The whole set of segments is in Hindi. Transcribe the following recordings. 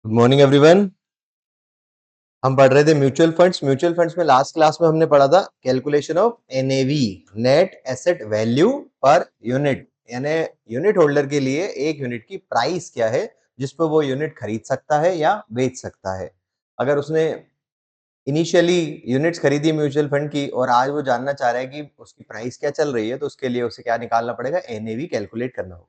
Good morning everyone. हम पढ़ रहे थे म्यूचुअल फंड्स में लास्ट क्लास में हमने पढ़ा था calculation of NAV, net asset value per unit, यानी यूनिट होल्डर के लिए एक यूनिट की प्राइस क्या है जिस पर वो यूनिट खरीद सकता है या बेच सकता है। अगर उसने इनिशियली यूनिट्स खरीदी म्यूचुअल फंड की और आज वो जानना चाह रहा है कि उसकी प्राइस क्या चल रही है, तो उसके लिए उसे क्या निकालना पड़ेगा, एनएवी कैलकुलेट करना होगा।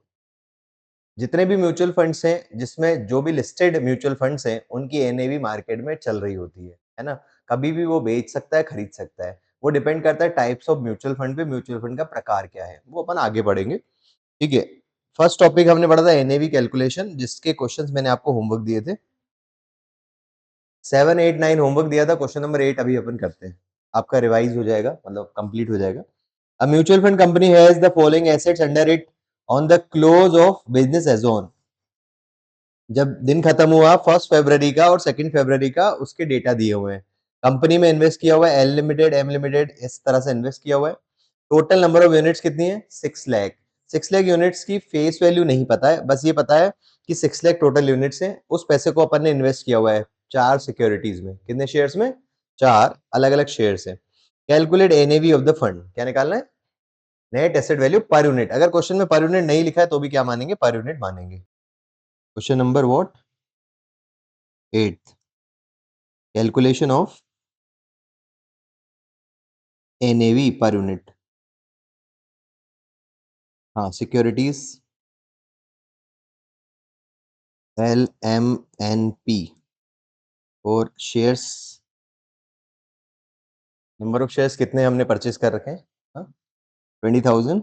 जितने भी म्यूचुअल फंड्स हैं, जिसमें जो भी लिस्टेड म्यूचुअल फंड्स हैं, उनकी एनएवी मार्केट में चल रही होती है ना? कभी भी वो बेच सकता है, खरीद सकता है। वो डिपेंड करता है टाइप्स ऑफ म्यूचुअल फंड पे, म्यूचुअल फंड का प्रकार क्या है, वो अपन आगे बढ़ेंगे। ठीक है, फर्स्ट टॉपिक हमने पढ़ा था एनएवी कैलकुलेशन, जिसके क्वेश्चंस मैंने आपको होमवर्क दिए थे। 7, 8, 9 होमवर्क दिया था, क्वेश्चन नंबर 8 अभी अपन करते हैं। आपका रिवाइज हो जाएगा, मतलब कंप्लीट हो जाएगा। A mutual fund company has the following assets under it on the close of business as on. जब दिन खत्म हुआ 1 फरवरी का और 2 फरवरी का, उसके डेटा दिए हुए हैं। कंपनी में इन्वेस्ट किया हुआ है एल लिमिटेड, एम लिमिटेड, इस तरह से इन्वेस्ट किया हुआ है। टोटल नंबर ऑफ यूनिट्स कितनी है? 6 लाख। 6 लाख यूनिट्स की फेस वैल्यू नहीं पता है, बस ये पता है कि 6 लाख टोटल यूनिट्स हैं। उस पैसे को अपन ने इन्वेस्ट किया हुआ है 4 सिक्योरिटीज में। कितने शेयर्स में? 4 अलग अलग शेयर्स हैं। Calculate NAV of the fund, क्या निकालना है? Net asset value per unit. अगर क्वेश्चन में पर यूनिट नहीं लिखा है तो भी क्या मानेंगे? पर यूनिट मानेंगे। Question number what? 8, calculation of NAV per unit. हाँ, securities L M N P और शेयर्स, नंबर ऑफ शेयर्स कितने हमने परचेज कर रखे हैं? हाँ, 20,000।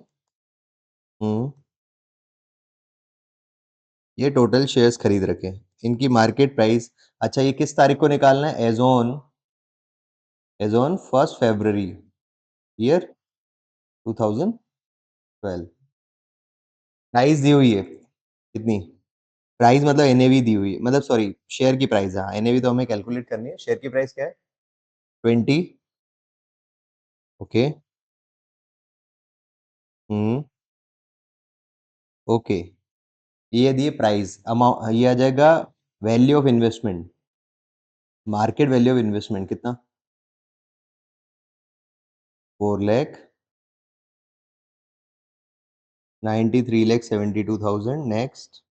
ये टोटल शेयर्स खरीद रखे हैं। इनकी मार्केट प्राइस, अच्छा ये किस तारीख को निकालना है? एज ऑन 1 फरवरी ईयर 2012। प्राइस दी हुई है कितनी? प्राइस मतलब एनएवी दी हुई है, मतलब सॉरी शेयर की प्राइस है। हाँ, एनएवी तो हमें कैलकुलेट करनी है, शेयर की प्राइस क्या है? 20। ओके। हम्म। ओके, ये दिए प्राइस अमाउंट, ये आ जाएगा value of investment, market value of investment कितना? 4,93,72,000। नेक्स्ट।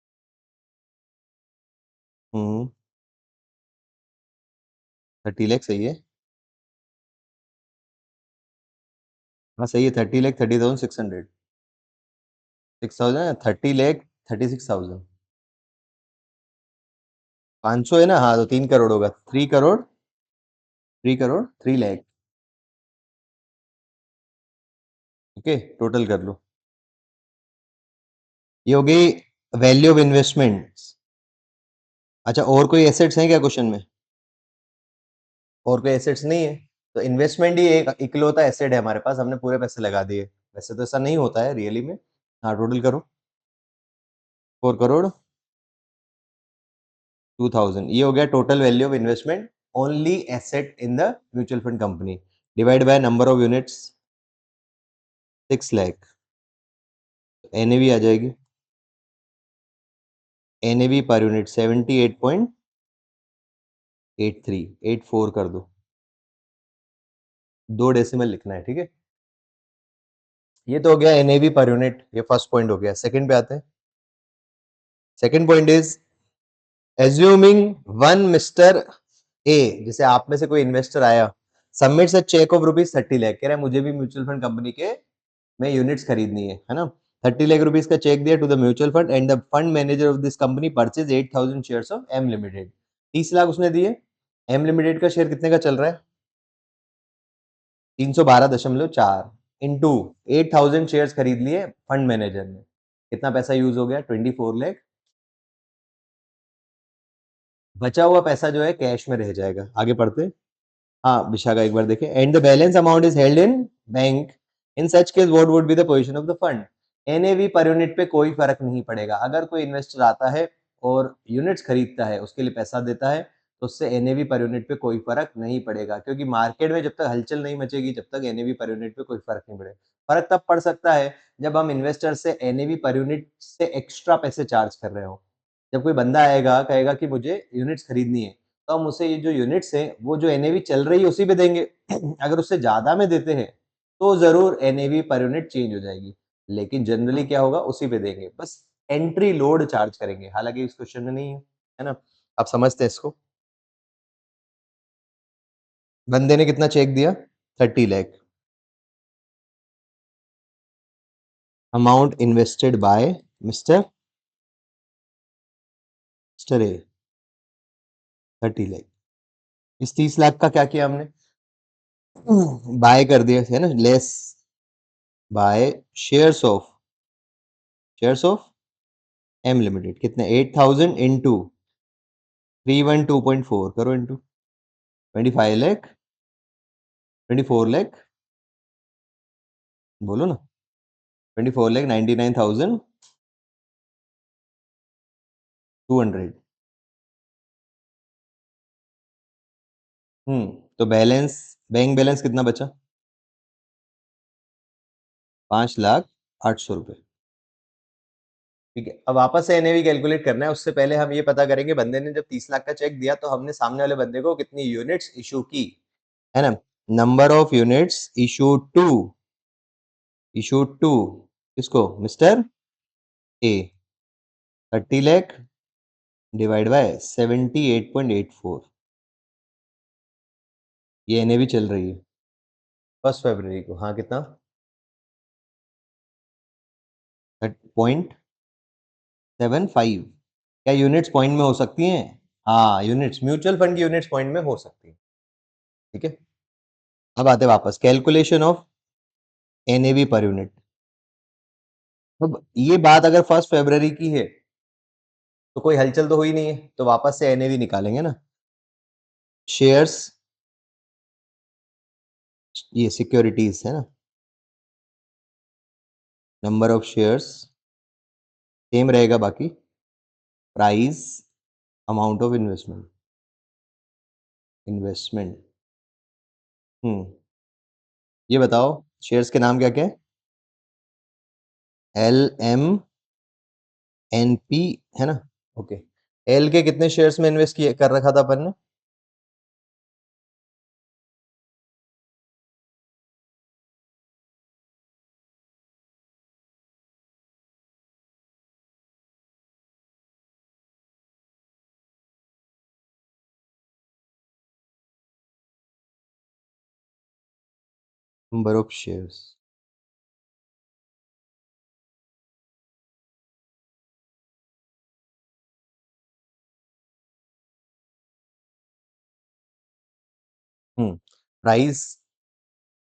हम्म। 30 लाख सही है। हाँ सही है, 30 लाख 30,600। 6,000, 30 लाख 36,000। 500 है ना? हाँ, तो 3 करोड़ होगा। 3 करोड़, 3 करोड़ 3 लाख। ओके, टोटल कर लो। ये हो गई वैल्यू ऑफ इन्वेस्टमेंट। अच्छा, और कोई एसेट्स हैं क्या क्वेश्चन में? और कोई एसेट्स नहीं है, तो इन्वेस्टमेंट ही एक इकलौता एसेट है हमारे पास, हमने पूरे पैसे लगा दिए। वैसे तो ऐसा नहीं होता है रियली में। हाँ, टोटल करो। 4,02,000, ये हो गया total value of investment only asset in the mutual fund company, divide by number of units 6 lakh. NAV आ जाएगी, एनएवी पर यूनिट 78.8384 कर दो। 2 डेसिमल लिखना है, ठीक है। ये तो हो गया एनएवी पर यूनिट, ये फर्स्ट पॉइंट हो गया। सेकंड पे आते हैं। Second point is assuming one mister A, जैसे आप में से कोई इन्वेस्टर आया, submits a cheque of ₹30 lakh, कह रहा है मुझे भी म्यूचुअल फंड कंपनी के में यूनिट्स खरीदनी है ना। 30 लाख रुपीज का चेक दिया to the mutual fund and the fund manager of this company purchase 8,000 shares of M limited. 30 lakh उसने दिए। एम लिमिटेड का शेयर कितने का चल रहा है? 312.4 इंटू 8,000 शेयर्स खरीद लिए फंड मैनेजर ने। कितना पैसा यूज हो गया? 24 लाख। बचा हुआ पैसा जो है कैश में रह जाएगा। आगे पढ़ते। हाँ, विशाखा एक बार देखें। And the balance amount is held in bank. In such case what would be the position of the fund? NAV per unit पे कोई फर्क नहीं पड़ेगा। अगर कोई इन्वेस्टर आता है और यूनिट्स खरीदता है, उसके लिए पैसा देता है, तो उससे एनएवी पर यूनिट पे कोई फर्क नहीं पड़ेगा, क्योंकि मार्केट में जब तक हलचल नहीं मचेगी, जब तक एनएवी पर यूनिट पे कोई फर्क नहीं पड़ेगा। फर्क तब पड़ सकता है जब हम इन्वेस्टर से एनएवी पर यूनिट से एक्स्ट्रा पैसे चार्ज कर रहे हो। जब कोई बंदा आएगा कहेगा कि मुझे यूनिट्स खरीदनी है, तो हम उसे ये जो यूनिट्स हैं वो जो एनएवी चल रही है उसी पे देंगे। अगर उससे ज्यादा में देते हैं तो जरूर एनएवी पर यूनिट चेंज हो जाएगी, लेकिन जनरली क्या होगा उसी पे देंगे, बस एंट्री लोड चार्ज करेंगे, हालांकि इस क्वेश्चन में नहीं है ना। आप समझते हैं इसको। बंदे ने कितना चेक दिया? 30 lakh. Amount invested bye mister mister A 30 lakh. इस 30 लाख का क्या किया हमने? बाय कर दिया है ना, less buy shares of M limited. कितने? 8,000 इंटू 312.4 करो, इंटू 25 लाख, 24 लाख, बोलो ना, 24,99,200। तो बैलेंस, बैंक बैलेंस कितना बचा? 5,08,000 रुपए। ठीक है, अब वापस से एनएवी कैलकुलेट करना है। उससे पहले हम ये पता करेंगे बंदे ने जब 30 लाख का चेक दिया तो हमने सामने वाले बंदे को कितनी यूनिट्स इशू की, है ना। Number of units issue to किसको? Mister A. 30 lakh divide by 78.84, ये एनएवी चल रही है 1 फरवरी को। हाँ, कितना? 0.75। क्या यूनिट्स पॉइंट में हो सकती हैं? हाँ, यूनिट्स, म्यूचुअल फंड की यूनिट्स पॉइंट में हो सकती है। ठीक है, अब आते वापस calculation of NAV per unit. अब ये बात अगर 1 फरवरी की है तो कोई हलचल तो हुई नहीं है, तो वापस से एनएवी निकालेंगे ना। शेयर्स, ये सिक्योरिटीज है ना, नंबर ऑफ शेयर्स सेम रहेगा, बाकी प्राइस, अमाउंट ऑफ इन्वेस्टमेंट। हम्म ये बताओ शेयर्स के नाम क्या क्या है? LMNP, है ना। ओके, एल के कितने शेयर्स में इन्वेस्ट किए कर रखा था अपन ने? Number of shares, price,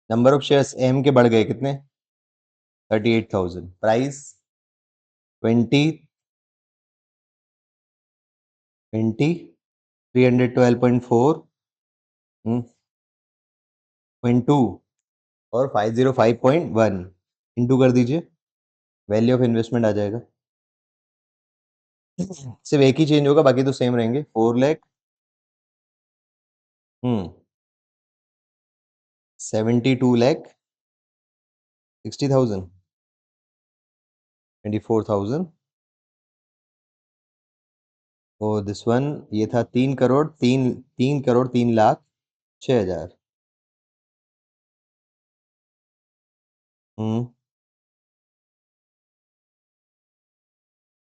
number of shares M के बढ़ गए कितने? 38,000। प्राइस 312.4 पॉइंट टू और 505.1 इंटू कर दीजिए, वैल्यू ऑफ इन्वेस्टमेंट आ जाएगा। सिर्फ एक ही चेंज होगा, बाकी तो सेम रहेंगे। 4 लाख 72,60,000, 24,000। और दिस वन ये था 3,03,03,03,06,000।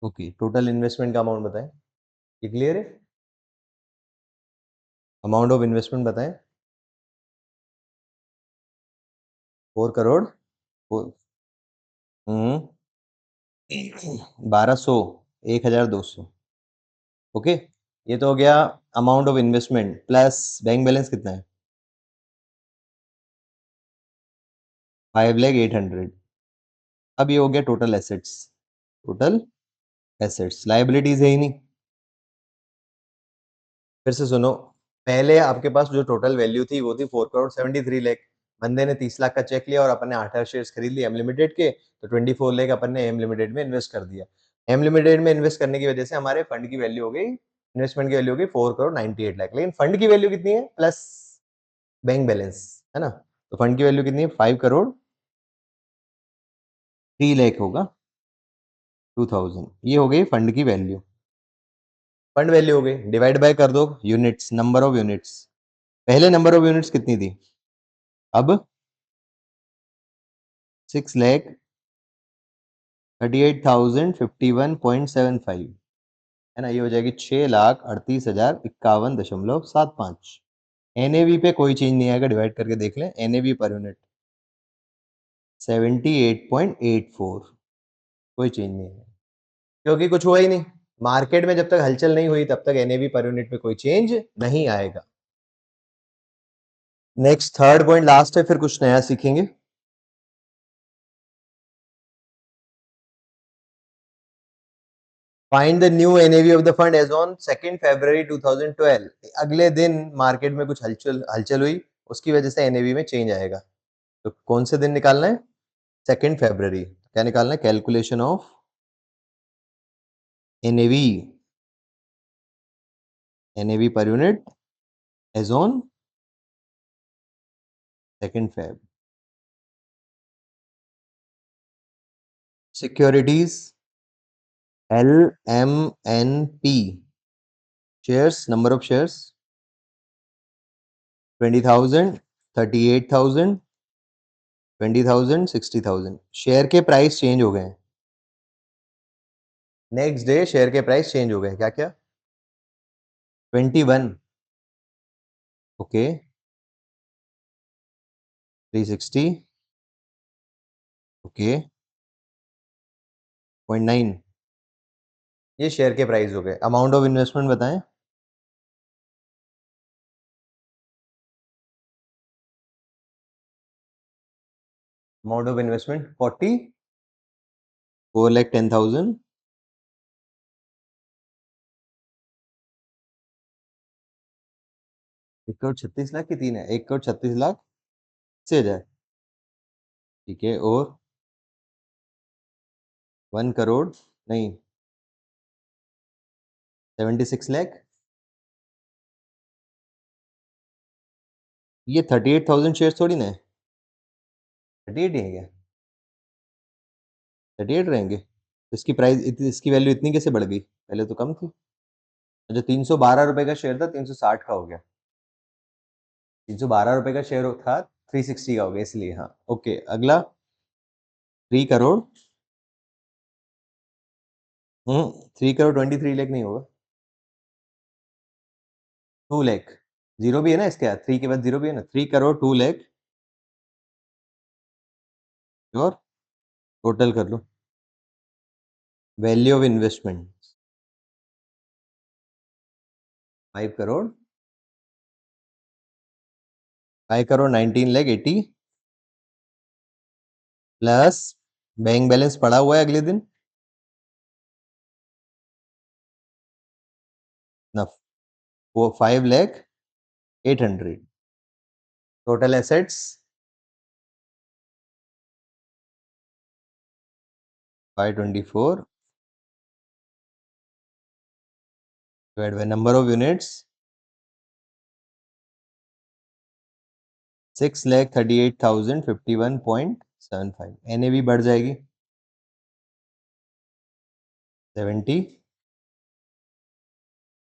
ओके, टोटल इन्वेस्टमेंट का अमाउंट बताएं। ये क्लियर है? अमाउंट ऑफ इन्वेस्टमेंट बताएं। 4 करोड़। हम्म 1,200, 1,200। ओके, ये तो हो गया amount of investment plus bank balance कितना है? 5,08,000। अब ये हो गया total assets. Total assets, liabilities है ही नहीं। फिर से सुनो, पहले आपके पास जो टोटल वैल्यू थी वो थी 4,73,00,000। बंदे ने 30 लाख का चेक लिया और अपन ने 8 शेयर्स खरीद लिए एम लिमिटेड के, तो 24 लाख अपन ने एम लिमिटेड में इन्वेस्ट कर दिया। एम लिमिटेड में इन्वेस्ट करने की वजह से हमारे फंड की वैल्यू हो गई, इन्वेस्टमेंट की वैल्यू हो गई 4,98,00,000। लेकिन फंड की वैल्यू कितनी है प्लस बैंक बैलेंस, है ना। तो फंड की वैल्यू कितनी है? 5,03,00,000 होगा 2,000। ये हो गई फंड की वैल्यू। फंड वैल्यू हो गई, डिवाइड बाय कर दो यूनिट्स, नंबर ऑफ यूनिट्स। पहले नंबर ऑफ यूनिट्स कितनी थी, अब 6,38,051.75 है ना, ये हो जाएगी 6,38,051.75। एनएवी पे कोई चेंज नहीं आएगा, डिवाइड करके देख लें, एनएवी पर यूनिट 78.84, कोई चेंज नहीं है क्योंकि कुछ हुआ ही नहीं। मार्केट में जब तक हलचल नहीं हुई तब तक एनएवी पर यूनिट में कोई चेंज नहीं आएगा। नेक्स्ट थर्ड पॉइंट लास्ट है, फिर कुछ नया सीखेंगे। Find the new NAV of the fund as on 2 February 2012। अगले दिन मार्केट में कुछ हलचल हलचल हुई, उसकी वजह से एनएवी में चेंज आएगा। तो कौन से दिन निकालना है, 2 फरवरी। क्या निकालना है, calculation of NAV, NAV per unit as on 2 Feb. Securities LMNP, shares, number of shares 20,000, 38,000, 20,000, 60,000। Share के प्राइस चेंज हो गए हैं, नेक्स्ट डे शेयर के प्राइस चेंज हो गए, क्या क्या, 21, ओके, 360, ओके, 0.9, ये शेयर के प्राइस हो गए। अमाउंट ऑफ इन्वेस्टमेंट बताएं, अमाउंट ऑफ इन्वेस्टमेंट 4,10,000, 1,36,00,000 की तीन है, 1,36,00,000 से हजार, ठीक है, और 1 करोड़ नहीं, 76,00,000, ये 38,000 शेयर थोड़ी ना है, 38 ही है क्या, 38 रहेंगे। इसकी प्राइस इसकी वैल्यू इतनी कैसे बढ़ गई, पहले तो कम थी। जो 312 रुपए का शेयर था 360 का हो गया, 312 रुपए का शेयर था 360 का हो गया, इसलिए। हाँ ओके, अगला 3 करोड़, 3 करोड़ 23 लाख नहीं होगा, 2 लाख, जीरो भी है ना इसके, 3 के बाद जीरो भी है ना, 3 करोड़ 2 लाख, और टोटल कर लो, value of investment 5 crore, 5 crore 19 lakh 80, plus bank balance पड़ा हुआ है अगले दिन ना, वो 5,08,000, total assets 524, divide by number of units 6,38,051.75, NAV बढ़ जाएगी 70,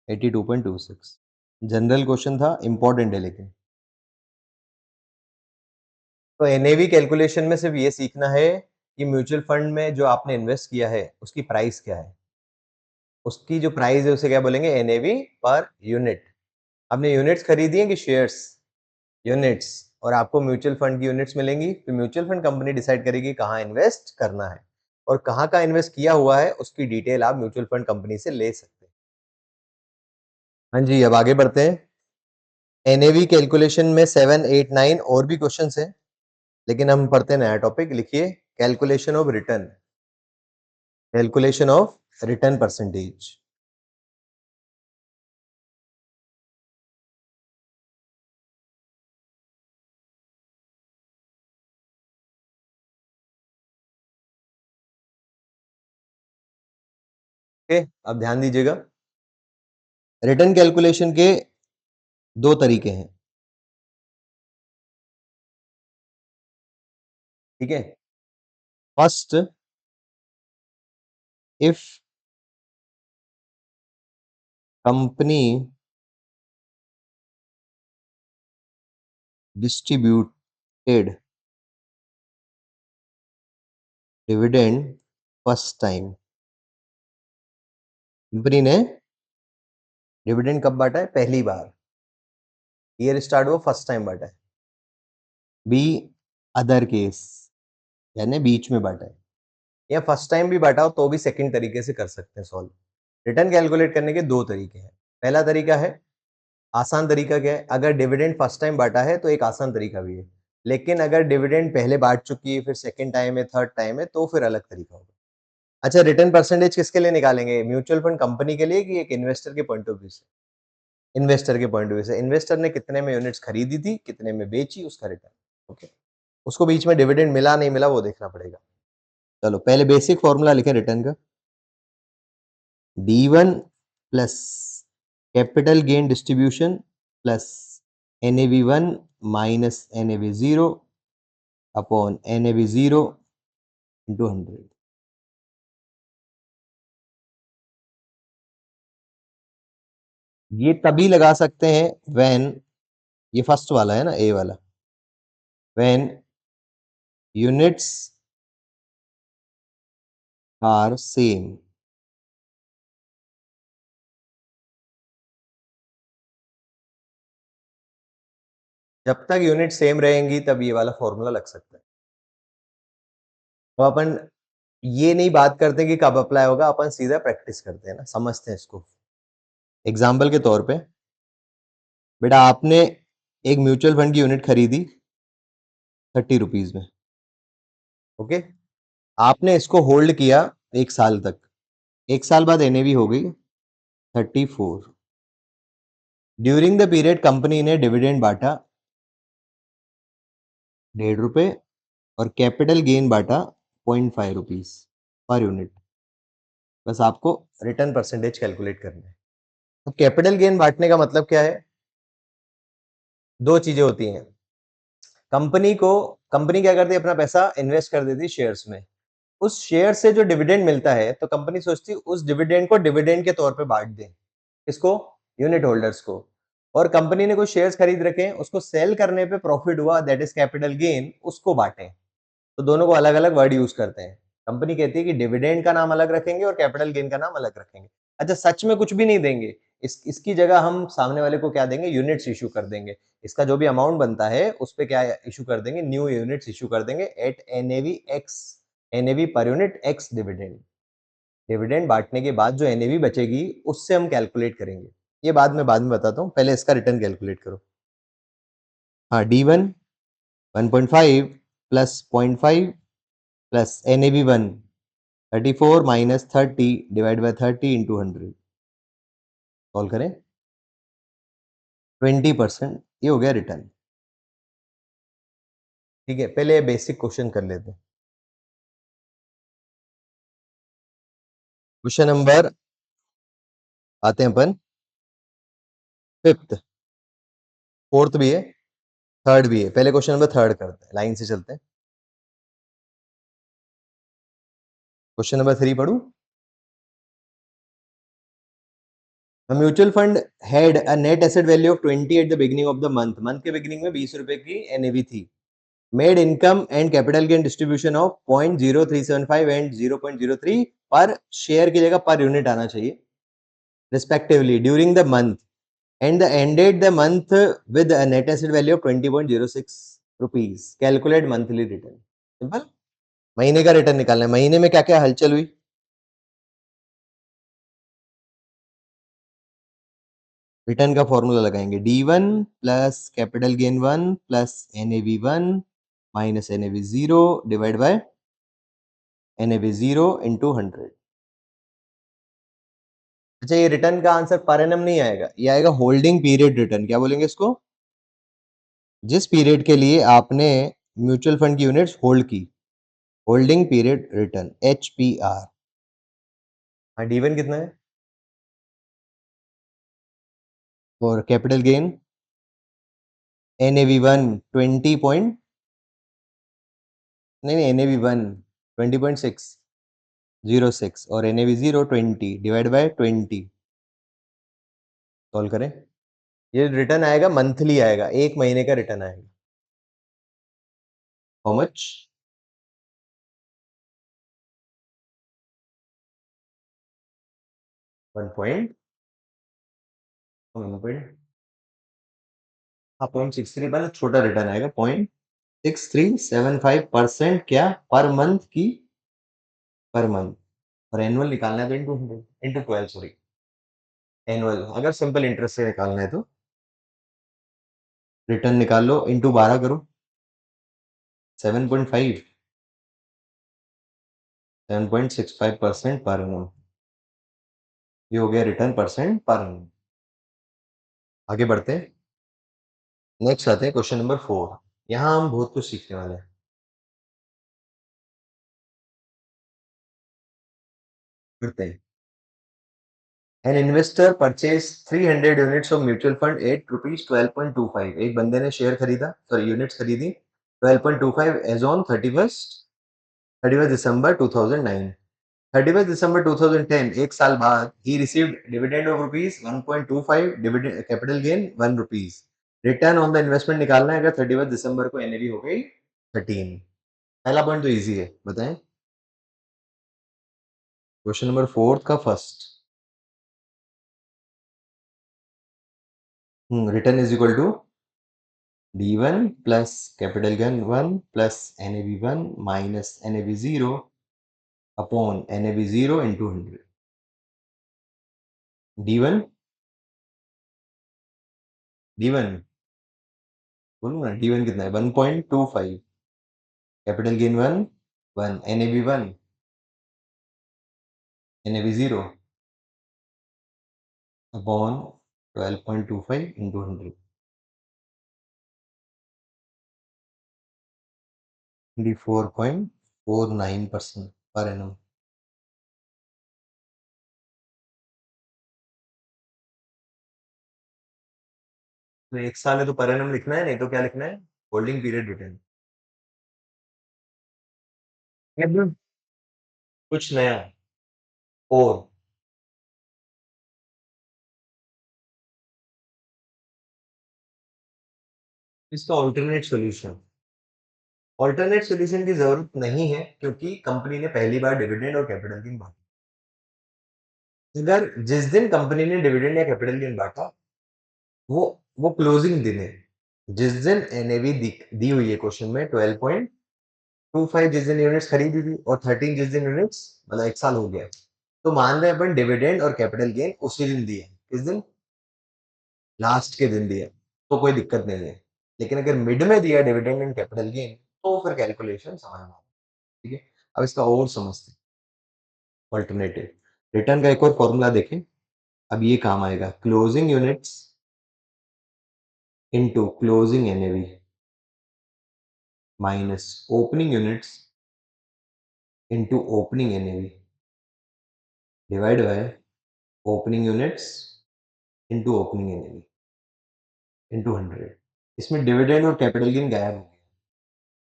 82.26। जनरल क्वेश्चन था, इंपॉर्टेंट है लेकिन। तो एनएवी कैलकुलेशन में सिर्फ ये सीखना है कि म्यूचुअल फंड में जो आपने इन्वेस्ट किया है उसकी प्राइस क्या है, उसकी जो प्राइस है उसे क्या बोलेंगे, एनएवी पर यूनिट। आपने यूनिट्स खरीदी है कि शेयर्स, यूनिट्स, और आपको म्यूचुअल फंड की यूनिट्स मिलेंगी, तो म्यूचुअल फंड कंपनी डिसाइड करेगी कहाँ इन्वेस्ट करना है, और कहाँ का इन्वेस्ट किया हुआ है उसकी डिटेल आप म्यूचुअल फंड कंपनी से ले सकते हैं। हाँ जी, अब आगे बढ़ते हैं। एनएवी कैलकुलेशन में 7, 8, 9 और भी क्वेश्चंस हैं, लेकिन हम पढ़ते हैं नया टॉपिक। लिखिए, calculation of return, calculation of return percentage. Okay, अब ध्यान दीजिएगा, रिटर्न कैलकुलेशन के दो तरीके हैं, ठीक है। First, if company distributed dividend first time. Company ने डिविडेंड कब बांटा है? पहली बार। ईयर स्टार्ट हुआ, फर्स्ट टाइम बांटा है। बी अदर केस, यानी बीच में बांटा है, या फर्स्ट टाइम भी बांटा हो तो भी सेकंड तरीके से कर सकते हैं सॉल्व। रिटर्न कैलकुलेट करने के दो तरीके हैं। पहला तरीका है, आसान तरीका क्या है, अगर डिविडेंड फर्स्ट टाइम बांटा है तो एक आसान तरीका भी है, लेकिन अगर डिविडेंड पहले बांट चुकी है, फिर सेकंड टाइम है, थर्ड टाइम है, तो फिर अलग तरीका होगा। अच्छा, रिटर्न परसेंटेज किसके लिए निकालेंगे? म्यूचुअल फंड कंपनी के लिए कि एक इन्वेस्टर के पॉइंट ऑफ व्यू से? इन्वेस्टर के पॉइंट ऑफ व्यू से। इन्वेस्टर ने कितने में यूनिट्स खरीदी थी, कितने में बेची, उसका रिटर्न। ओके, उसको बीच में डिविडेंड मिला नहीं मिला वो देखना पड़ेगा। चलो पहले बेसिक फॉर्मूला लिखें रिटर्न का। D1 plus capital gain distribution plus NAV1 minus NAV0 upon NAV0 into 100। ये तभी लगा सकते हैं व्हेन, ये फर्स्ट वाला है ना, ए वाला, व्हेन यूनिट्स आर सेम। जब तक यूनिट सेम रहेंगी तब ये वाला फॉर्मूला लग सकता है। तो अपन ये नहीं बात करते कि कब अप्लाई होगा, अपन सीधा प्रैक्टिस करते हैं ना, समझते हैं इसको। एग्जाम्पल के तौर पे, बेटा आपने एक म्यूचुअल फंड की यूनिट खरीदी 30 रुपीज में। ओके, आपने इसको होल्ड किया 1 साल तक। 1 साल बाद एनएवी हो गई 34। ड्यूरिंग द पीरियड कंपनी ने डिविडेंड बांटा 1.5 रुपए और कैपिटल गेन बांटा 0.5 रुपीज पर यूनिट। बस आपको रिटर्न परसेंटेज कैलकुलेट करना है। तो कैपिटल गेन बांटने का मतलब क्या है? दो चीजें होती हैं। कंपनी क्या करती है, अपना पैसा इन्वेस्ट कर देती है शेयर्स में। उस शेयर से जो डिविडेंड मिलता है तो कंपनी सोचती है उस डिविडेंड को डिविडेंड के तौर पे बांट दे। किसको? यूनिट होल्डर्स को। और कंपनी ने कुछ शेयर्स खरीद रखे हैं, उसको सेल करने पे प्रॉफिट हुआ, दैट इज कैपिटल गेन, उसको बांटे। तो दोनों को अलग अलग वर्ड यूज करते हैं। कंपनी कहती है कि डिविडेंड का नाम अलग रखेंगे और कैपिटल गेन का नाम अलग रखेंगे। अच्छा, सच में कुछ भी नहीं देंगे, इसकी जगह हम सामने वाले को क्या देंगे? यूनिट्स इशू कर देंगे। इसका जो भी अमाउंट बनता है उस पे क्या इशू कर देंगे? न्यू यूनिट्स इशू कर देंगे at NAV ex, NAV per unit ex dividend. Dividend बांटने के बाद जो एनएवी बचेगी उससे हम कैलकुलेट करेंगे। ये बाद में बताता हूँ, पहले इसका रिटर्न कैलकुलेट करो। हाँ, D1 1.5 plus 0.5 plus NAV1 34 minus 30 divide by 30 into 100। Solve करें, 20%, ये हो गया रिटर्न। ठीक है, पहले बेसिक क्वेश्चन कर लेते हैं। क्वेश्चन नंबर, आते हैं अपन फिफ्थ, फोर्थ भी है, थर्ड भी है। पहले क्वेश्चन नंबर थर्ड करते हैं, लाइन से चलते हैं। क्वेश्चन नंबर 3 पढ़ू। A mutual fund had a net asset value of 20 at the beginning of the month. Month के बिगिनिंग में 20 रुपए की एनएवी थी। Made income and capital gain distribution of 0.0375 and 0.03 पर शेयर की जगह पर यूनिट आना चाहिए respectively during the month, and the ended the month with a net asset value of 20.06 rupees. Calculate monthly return. Simple. महीने का रिटर्न निकालना है। महीने में क्या क्या हलचल हुई? रिटर्न का फॉर्मूला लगाएंगे, D1 plus capital gain 1 plus NAV1 minus NAV0 divide by NAV0 into 100। अच्छा, ये रिटर्न का आंसर पर एनम नहीं आएगा, ये आएगा होल्डिंग पीरियड रिटर्न। क्या बोलेंगे इसको? जिस पीरियड के लिए आपने म्यूचुअल फंड की यूनिट्स होल्ड की, होल्डिंग पीरियड रिटर्न, HPR। हाँ, D1 कितना है? और कैपिटल गेन NAV1 20 पॉइंट, नहीं NAV1 20.606 और NAV0 20 डिवाइड बाय 20। सॉल्व करें। ये रिटर्न आएगा मंथली, आएगा 1 महीने का रिटर्न आएगा। How much? 1 पॉइंट 1 पॉइंट हाँ 0.63 मतलब छोटा रिटर्न आएगा 0.6375% क्या पर मंथ की, पर मंथ। और एनुअल निकालना है तो इंटू 12 सॉरी, एनुअल अगर सिंपल इंटरेस्ट से निकालना है तो रिटर्न निकाल लो, इंटू 12 करो, 7.5 7.65% पर annum। ये हो गया रिटर्न परसेंट पर annum। आगे बढ़ते हैं, नेक्स्ट आते हैं क्वेश्चन नंबर 4। यहाँ हम बहुत कुछ सीखने वाले हैं। बढ़ते हैं। An investor purchased 300 units of mutual fund at rupees 12.25। एक बंदे ने शेयर खरीदा, सॉरी यूनिट्स खरीदी 12.25 as on 31st December 2009। 31st December 2010 एक साल बाद he received dividend of rupees 1.25, dividend capital gain 1 rupees। Return on the investment निकालना है, अगर 31 दिसंबर को एनएवी हो गई 13। पहला पॉइंट तो इजी है, बताएं। क्वेश्चन नंबर 4 का first, return is equal to D1 plus capital gain 1 plus NAV 1 minus NAV 0 upon NAV 0 into 100। D1 D1 बोलूँ ना, D1 कितना है 1.25, capital gain 1 1, NAV 1 NAV 0 upon 12.25 into 100। 24.49% per annum. तो एक साल है तो पर एनम लिखना है, नहीं तो क्या लिखना है, होल्डिंग पीरियड रिटर्न। अब कुछ नया और इसका ऑल्टरनेट सॉल्यूशन, ऑल्टरनेट सॉल्यूशन की जरूरत नहीं है क्योंकि कंपनी ने पहली बार डिविडेंड और कैपिटल गेन बांटा। अगर जिस दिन कंपनी ने डिविडेंड या कैपिटल गेन बांटा वो वो क्लोजिंग दिन है, जिस दिन एनएवी दी हुई है क्वेश्चन में 12.25, जिस दिन यूनिट्स खरीदी थी, और 13 जिस दिन यूनिट्स, मतलब एक साल हो गया, तो मान रहे हैं अपन डिविडेंड और कैपिटल गेन उसी दिन दिए। किस दिन? लास्ट के दिन दिए, तो कोई दिक्कत नहीं है। लेकिन अगर मिड में दिया डिविडेंड एंड कैपिटल गेन तो फिर कैलकुलेशन समझना, ठीक है। अब इसका और समझते हैं, ऑल्टरनेटिव रिटर्न का एक और फॉर्मूला देखें। अब ये काम आएगा, closing units into closing NAV minus opening units into opening NAV divide by opening units into opening NAV into 100। इसमें डिविडेंड और कैपिटल गेन गायब हो गया।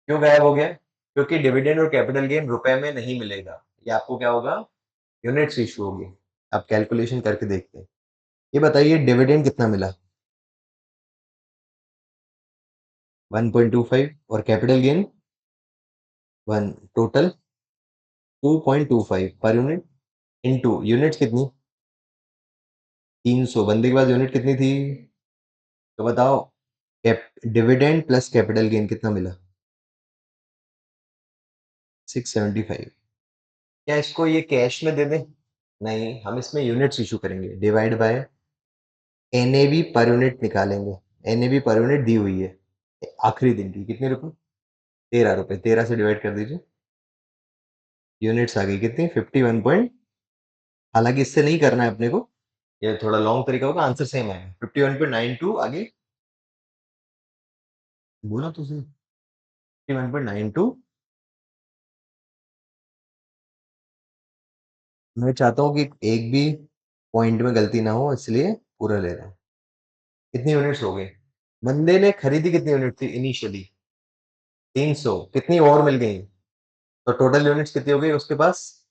क्यों गायब हो गया? क्योंकि डिविडेंड और कैपिटल गेन रुपए में नहीं मिलेगा, ये आपको क्या होगा, यूनिट्स इशू होगी। आप कैलकुलेशन करके देखते हैं। ये बताइए डिविडेंड कितना मिला? 1.25 और capital gain 1, total 2.25 per unit into units कितनी, 300। बंदे के पास यूनिट कितनी थी, तो बताओ। डिविडेंड प्लस कैपिटल गेन कितना मिला? 675। क्या इसको ये कैश में दे दें? नहीं, हम इसमें यूनिट्स इशू करेंगे, divide by NAV per unit निकालेंगे। एनएवी पर यूनिट दी हुई है आखिरी दिन की, कितने रुपए, 13 रुपए, 13 से डिवाइड कर दीजिए। यूनिट्स आ गई कितनी, 51 पॉइंट। हालांकि इससे नहीं करना है अपने को, ये थोड़ा लॉन्ग तरीका होगा, आंसर सेम है 51.92। आगे बोला तो सही, 51.92। मैं चाहता हूँ कि एक भी पॉइंट में गलती ना हो, इसलिए पूरा ले रहा हूँ। कितनी यूनिट्स हो गई? बंदे ने खरीदी कितनी यूनिट थी इनिशियली? 300। कितनी और मिल गई, तो टोटल यूनिट्स कितनी हो गई उसके पास?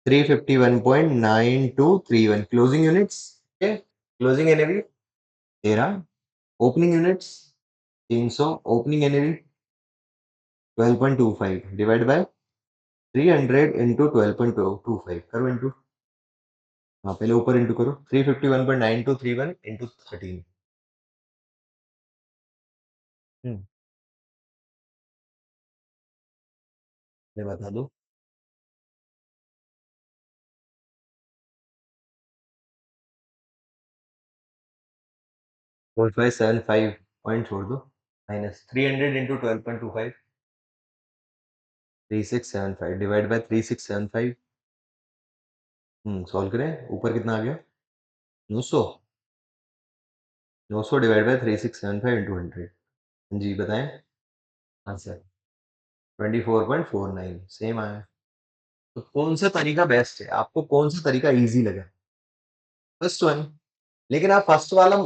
351.9231 क्लोजिंग यूनिट्स, ठीक है। Closing NAV 13, opening units 300, opening NAV 12.25 divide by 300 into 12.25 करो इंटू। हाँ पहले ऊपर इंटू करो 351.9231 इंटू 13। हम्म मैं बता दो 4575 पॉइंट छोड़ दो minus 300 into 12.25 3675 divide by 3675। Solve करें ऊपर कितना आ गया 900। 900 डिवाइड बाय 3675 इंटू 100। जी बताएं आंसर 24.49 सेम आया। तो कौन सा तरीका बेस्ट है, आपको कौन सा तरीका इजी लगा? First one. लेकिन आप फर्स्ट वाला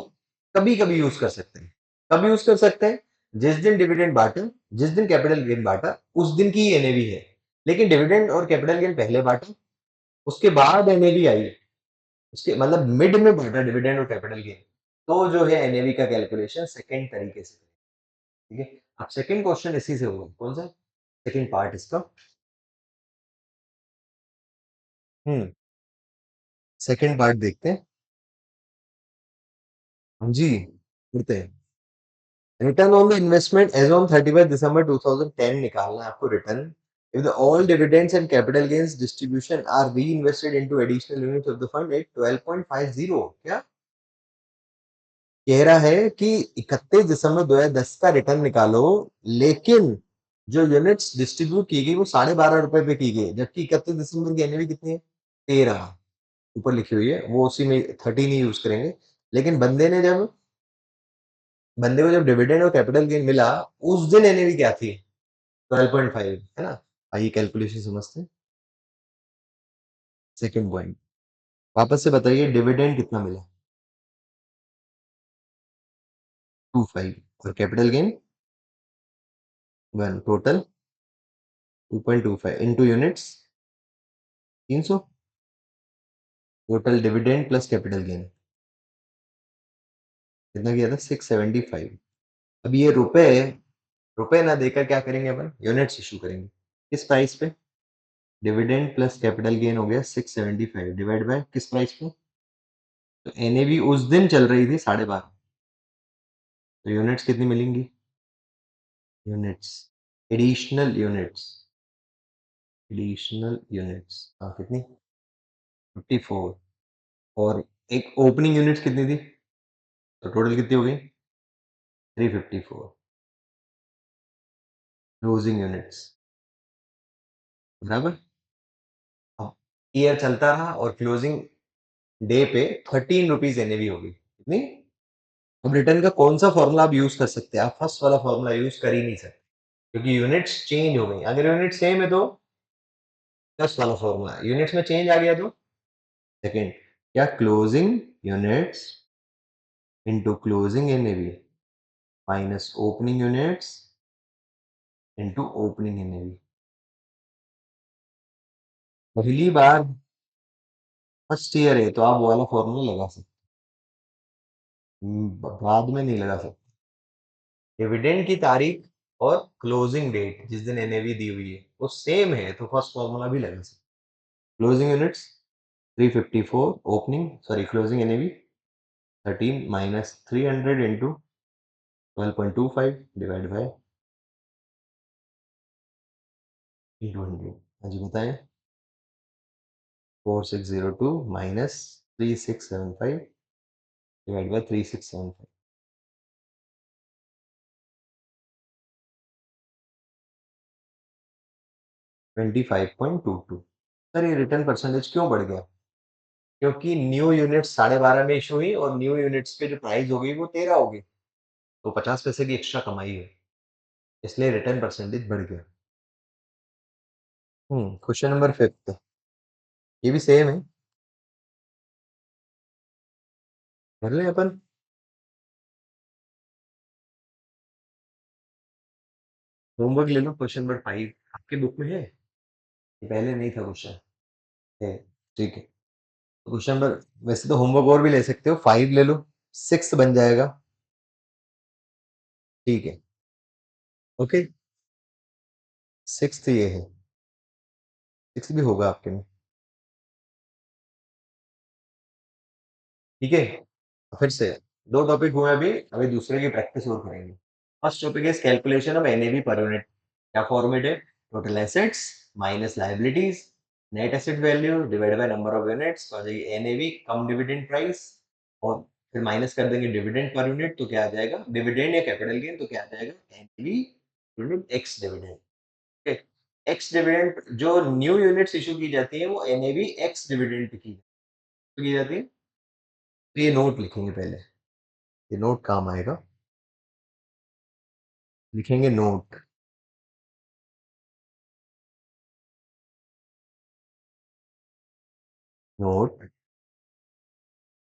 कभी कभी यूज कर सकते हैं। कब यूज कर सकते हैं? जिस दिन डिविडेंड बांटा, जिस दिन कैपिटल गेन बांटा, उस दिन की एनएवी है। लेकिन डिविडेंड और कैपिटल गेन पहले बांटा, उसके बाद एनएवी आई, उसके मतलब मिड में बांटा डिविडेंड और कैपिटल गेन, तो जो है एनएवी का कैलकुलेशन सेकंड तरीके से। ठीक है, अब सेकंड क्वेश्चन इसी से होगा। कौन सा सेकंड पार्ट इसका? हम्म सेकंड पार्ट देखते हैं। हाँ जी करते हैं। Return on the investment as on 31 दिसंबर 2010 निकालना है आपको return. If the all dividends and capital gains distribution are reinvested into additional units of the fund at 12.50। क्या कह रहा है कि 31 दिसंबर 2010 का रिटर्न निकालो, लेकिन जो यूनिट्स डिस्ट्रीब्यूट की गई वो 12.5 रुपए पे की गई, जबकि 31 दिसंबर की एनएवी कितनी है? 13 ऊपर लिखी हुई है, वो उसी में 13 ही यूज करेंगे। लेकिन बंदे को जब डिविडेंड और कैपिटल गेन मिला, उस दिन एनएवी क्या थी? 12.5 है ना। आइए कैलकुलेशन समझते हैं। सेकंड पॉइंट वापस से बताइए, डिविडेंड कितना मिला? 25 और capital gain 1, total 2.25 into units 300, total dividend plus capital gain कितना किया था? 675। अब ये रुपए रुपए ना देकर क्या करेंगे अपन? यूनिट्स इशू करेंगे। किस प्राइस पे? डिविडेंड प्लस कैपिटल गेन हो गया 675 डिवाइड बाय किस प्राइस पे? तो एनएवी उस दिन चल रही थी 12.5। तो यूनिट्स कितनी मिलेंगी? Units additional units additional units हाँ कितनी? 54। और एक ओपनिंग यूनिट्स कितनी थी? तो टोटल कितनी हो गई? 354 क्लोजिंग यूनिट्स बराबर। अब ईयर चलता रहा और क्लोजिंग डे पे 13 रुपीज एनएवी होगी कितनी? अब रिटर्न का कौन सा फॉर्मूला आप यूज कर सकते हैं? आप फर्स्ट वाला फॉर्मूला यूज कर ही नहीं सकते, क्योंकि यूनिट्स चेंज हो गई। अगर यूनिट सेम है तो फर्स्ट वाला फॉर्मूला, यूनिट्स में चेंज आ गया तो सेकंड। क्या closing units into closing NAV minus opening units into opening NAV. पहली बार फर्स्ट ईयर है तो आप वो वाला फॉर्मूला लगा सकते बाद में नहीं लगा सकते। डिविडेंड की तारीख और क्लोजिंग डेट जिस दिन एनएवी दी हुई है वो सेम है तो फर्स्ट फॉर्मूला भी लगा सकते। Closing units 354, opening sorry closing NAV 13 minus 300 into 12.25 divide by into 100। हाँ जी बताएं। 4602 माइनस 3675 डिवाइड बाय 3675। 25.22। सर ये रिटर्न परसेंटेज क्यों बढ़ गया? क्योंकि न्यू यूनिट 12.5 में इशू हुई और न्यू यूनिट्स पे जो प्राइस हो गई वो 13 हो गई, तो 50 पैसे की एक्स्ट्रा कमाई है, इसलिए रिटर्न परसेंटेज बढ़ गया। क्वेश्चन नंबर फिफ्थ, ये भी सेम है, कर ले अपन। होमवर्क ले लो, क्वेश्चन नंबर 5 आपके बुक में है, ये पहले नहीं था क्वेश्चन है। ठीक है। क्वेश्चन नंबर, वैसे तो होमवर्क और भी ले सकते हो, 5 ले लो, 6 बन जाएगा। ठीक है, ओके, 6 ये है, 6 भी होगा आपके में। ठीक है, फिर से 2 टॉपिक हुए अभी, अभी दूसरे की प्रैक्टिस और करेंगे। First topic is calculation of NAV per unit. क्या फॉर्मेट है? Total assets minus liabilities, net asset value divided by number of units, तो आ जाएगी एनएवी कम डिविडेंड प्राइस, और फिर माइनस कर देंगे डिविडेंड पर यूनिट, तो क्या आ जाएगा? डिविडेंड या कैपिटल गेन, तो क्या आ जाएगा? NAV unit ex dividend. Okay, x dividend जो न्यू यूनिट्स इशू की जाती है वो एनएवी एक्स डिविडेंड की जाती है। तो ये नोट लिखेंगे पहले, ये नोट काम आएगा, लिखेंगे note. Note,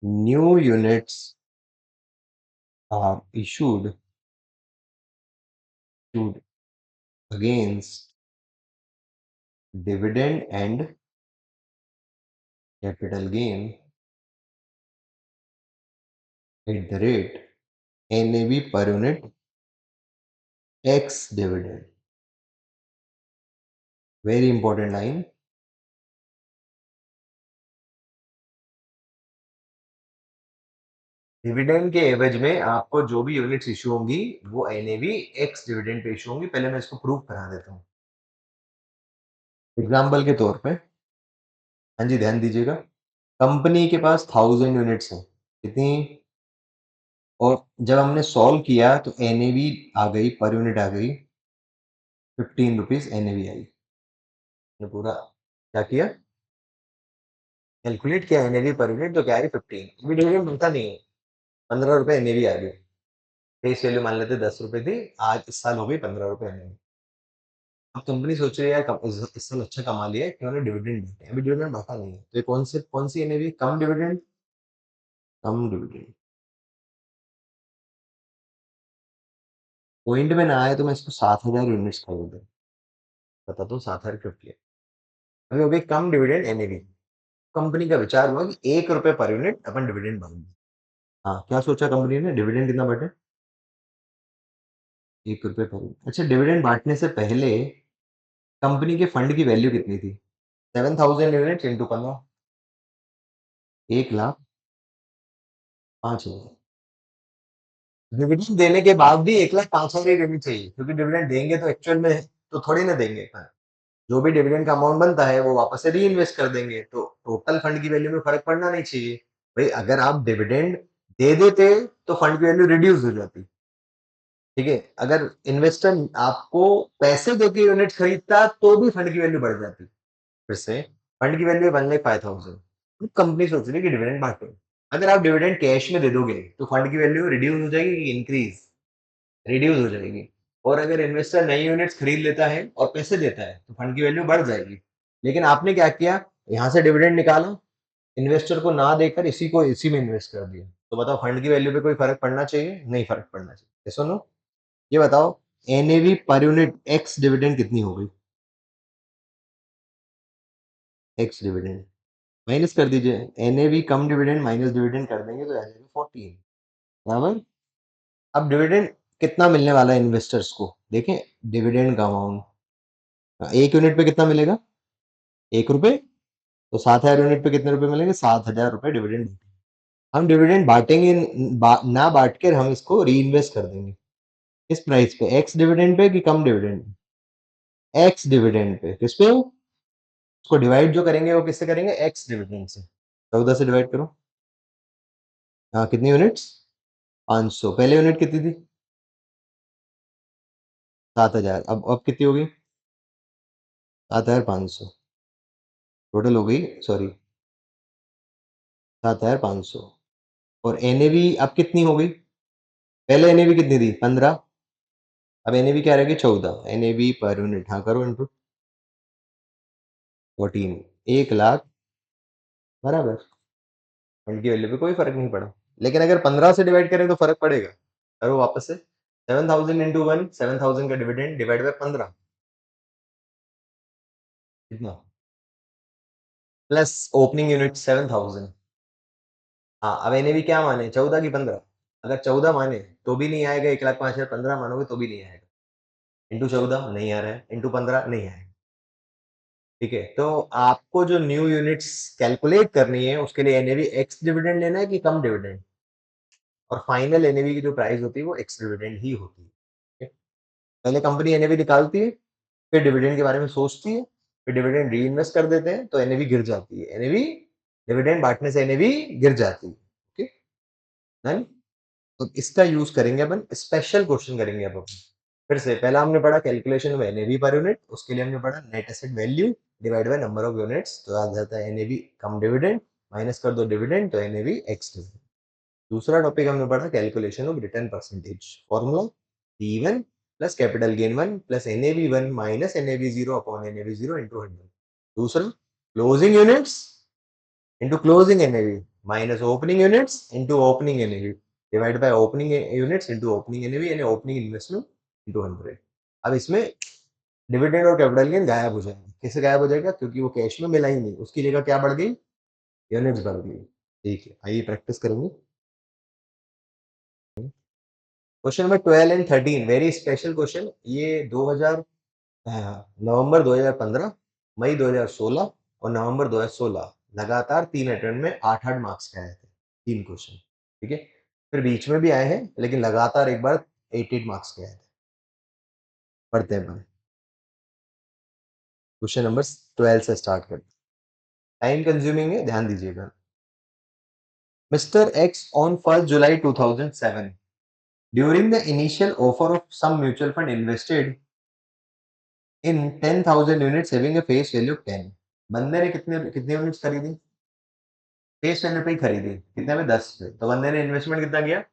new units are issued against dividend and capital gain at the rate NAV per unit X dividend. Very important line. Dividend के एवज में आपको जो भी यूनिट्स इशू होंगी वो NAV x dividend pay issue होंगी। पहले मैं इसको प्रूव करा देता हूँ एग्जाम्पल के तौर पे। हाँ जी, ध्यान दीजिएगा। कंपनी के पास 1000 यूनिट्स हैं, कितनी? और जब हमने सॉल्व किया तो एनएवी आ गई, पर यूनिट आ गई 15 रुपीज एनएवी आई। ने पूरा क्या किया? कैलकुलेट किया एनएवी पर यूनिट, तो क्या आई? 15। अभी डिविडेंड बनता नहीं है, 15 रुपए एनएवी आ गई। फेस वैल्यू मान लेते 10 रुपए थी, आज इस साल हो गई 15 रुपए एनएवी। अब कंपनी सोच रही है यार इस साल अच्छा कमा लिया है, क्यों ना डिविडेंड देते हैं। अभी डिविडेंड बढ़ा नहीं है, तो ये कौन सी एनएवी? कम डिविडेंड, कम डिविडेंड। पॉइंट में ना आए तो मैं इसको 7000 यूनिट्स खरीद दूं, बता दो 7000 क्यों किया? अभी हो गई कम डिविडेंड एनएवी। कंपनी का विचार हुआ कि 1 रुपए पर यूनिट अपन डिविडेंड बांटेंगे। हाँ, क्या सोचा कंपनी ने? डिविडेंड कितना बांटे? 1 रुपए पर यूनिट। अच्छा, डिविडेंड बांटने से पहले कंपनी के फंड की वैल्यू कितनी थी? 7000 यूनिट इंटू 15, 1,05,000। डिविडेंड देने के बाद भी 1,05,000 ही देनी चाहिए, क्योंकि डिविडेंड देंगे तो एक्चुअल में तो थोड़ी ना देंगे। हाँ, जो भी डिविडेंड का अमाउंट बनता है वो वापस से री इन्वेस्ट कर देंगे, तो टोटल फंड की वैल्यू में फर्क पड़ना नहीं चाहिए। भाई अगर आप डिविडेंड दे देते तो फंड की वैल्यू रिड्यूस हो जाती। ठीक है, अगर इन्वेस्टर आपको पैसे देके यूनिट खरीदता तो भी फंड की वैल्यू बढ़ जाती। फिर से फंड की वैल्यू 1,05,000, कंपनी सोच रही है कि डिविडेंड बांटो। अगर आप डिविडेंड कैश में दे दोगे तो फंड की वैल्यू रिड्यूस हो जाएगी कि इंक्रीज? रिड्यूस हो जाएगी। और अगर इन्वेस्टर नई यूनिट्स खरीद लेता है और पैसे देता है तो फंड की वैल्यू बढ़ जाएगी। लेकिन आपने क्या किया? यहाँ से डिविडेंड निकाला, इन्वेस्टर को ना देकर इसी में इन्वेस्ट कर दिया, तो बताओ फंड की वैल्यू पे कोई फर्क पड़ना चाहिए? नहीं फर्क पड़ना चाहिए। सुनो, ये बताओ NAV per unit ex dividend कितनी हो गई? एक्स डिविडेंड माइनस कर दीजिए, एनएवी कम डिविडेंड माइनस डिविडेंड कर देंगे तो आ जाएगा 14 बराबर। अब डिविडेंड कितना मिलने वाला है इन्वेस्टर्स को? देखें डिविडेंड का अमाउंट, एक यूनिट पे कितना मिलेगा? 1 रुपए। तो 7000 यूनिट पे कितने रुपए मिलेंगे? 7000 रुपए डिविडेंड। हम डिविडेंड बांटेंगे ना बांट कर हम इसको री इन्वेस्ट कर देंगे। किस प्राइस पे? एक्स डिविडेंड पे कि कम डिविडेंड? X dividend pay. किस पे? उसको डिवाइड जो करेंगे वो किससे करेंगे? एक्स डिविडेंड से। 14 से डिवाइड करो। हाँ, कितनी यूनिट्स? 500। पहले यूनिट कितनी थी? 7000। अब कितनी होगी? 7500। टोटल हो गई, सॉरी, 7500। और एनएवी अब कितनी हो गई? पहले एनएवी कितनी थी? 15। अब एनएवी क्या रहेगी? 14। एनएवी पर यूनिट, हाँ करो इनटू 14, 1,00,000 बराबर। फंड की वैल्यू पे कोई फर्क नहीं पड़ा। लेकिन अगर 15 से डिवाइड करें तो फर्क पड़ेगा। करो वापस से, 7000 इंटू 1, 7000 का डिविडेंड डिवाइड बाय 15, कितना? Plus opening unit 7000। हाँ, अब एनएवी क्या माने, 14 की 15? अगर 14 माने तो भी नहीं आएगा 1,05,000, 15 मानोगे तो भी नहीं आएगा। इंटू 14 नहीं आ रहा है, इंटू 15 नहीं आएगा। ठीक है, तो आपको जो न्यू यूनिट्स कैलकुलेट करनी है उसके लिए एनएवी एक्स डिविडेंड लेना है कि कम डिविडेंड, और फाइनल एनएवी की जो प्राइस होती है वो एक्स डिविडेंड ही होती है। ठीक है? पहले कंपनी एनएवी निकालती है, फिर डिविडेंड के बारे में सोचती है, फिर डिविडेंड री-इन्वेस्ट कर देते हैं तो एनएवी गिर जाती है। एनएवी डिविडेंड बाँटने से एनएवी गिर जाती है। Okay, done? तो इसका यूज़ करेंगे अपन, स्पेशल क्वेश्चन करेंगे अब अपन। फिर से पहला हमने पढ़ा calculation of NAV per unit, उसके लिए हमने पढ़ा net asset value divide by number of units, तो आ जाता है एनएवी कम डिविडेंड, माइनस कर दो डिविडेंड तो एनएवी एक्स डिविडेंड। दूसरा टॉपिक हमने पढ़ा calculation of return percentage, formula P1 plus capital gain 1 plus NAV 1 minus NAV 0 upon NAV 0 into 100। दूसरा closing units into closing NAV minus opening units into opening NAV divided by opening units into opening NAV and opening investment into 100। अब इसमें डिविडेंड और कैपिटल गेन गायब हो जाएगा। कैसे गायब हो जाएगा? क्योंकि वो कैश में मिला ही नहीं, उसकी जगह क्या बढ़ गई? यूनिट्स बढ़ गई। ठीक है, आइए प्रैक्टिस करेंगे। Question number 12 and 13 very special question. ये 2000 नवंबर 2015, मई 2016 और नवंबर 2016 लगातार 3 अटेम्प्ट में 8-8 मार्क्स के आए थे, 3 क्वेश्चन। ठीक है, फिर बीच में भी आए हैं लेकिन लगातार एक बार 8-8 मार्क्स के आए थे। पढ़ते हैं पहले क्वेश्चन नंबर 12 से स्टार्ट करते हैं। टाइम कंज्यूमिंग है, ध्यान दीजिएगा। Mister X on 1 July 2007 during the initial offer of some mutual fund invested in 10,000 units having a face value 10। बंदे ने कितने कितने यूनिट्स खरीदी? फेस वैल्यू पे ही खरीदी, कितने में? 10 पे। तो बंदे ने इन्वेस्टमेंट कितना किया?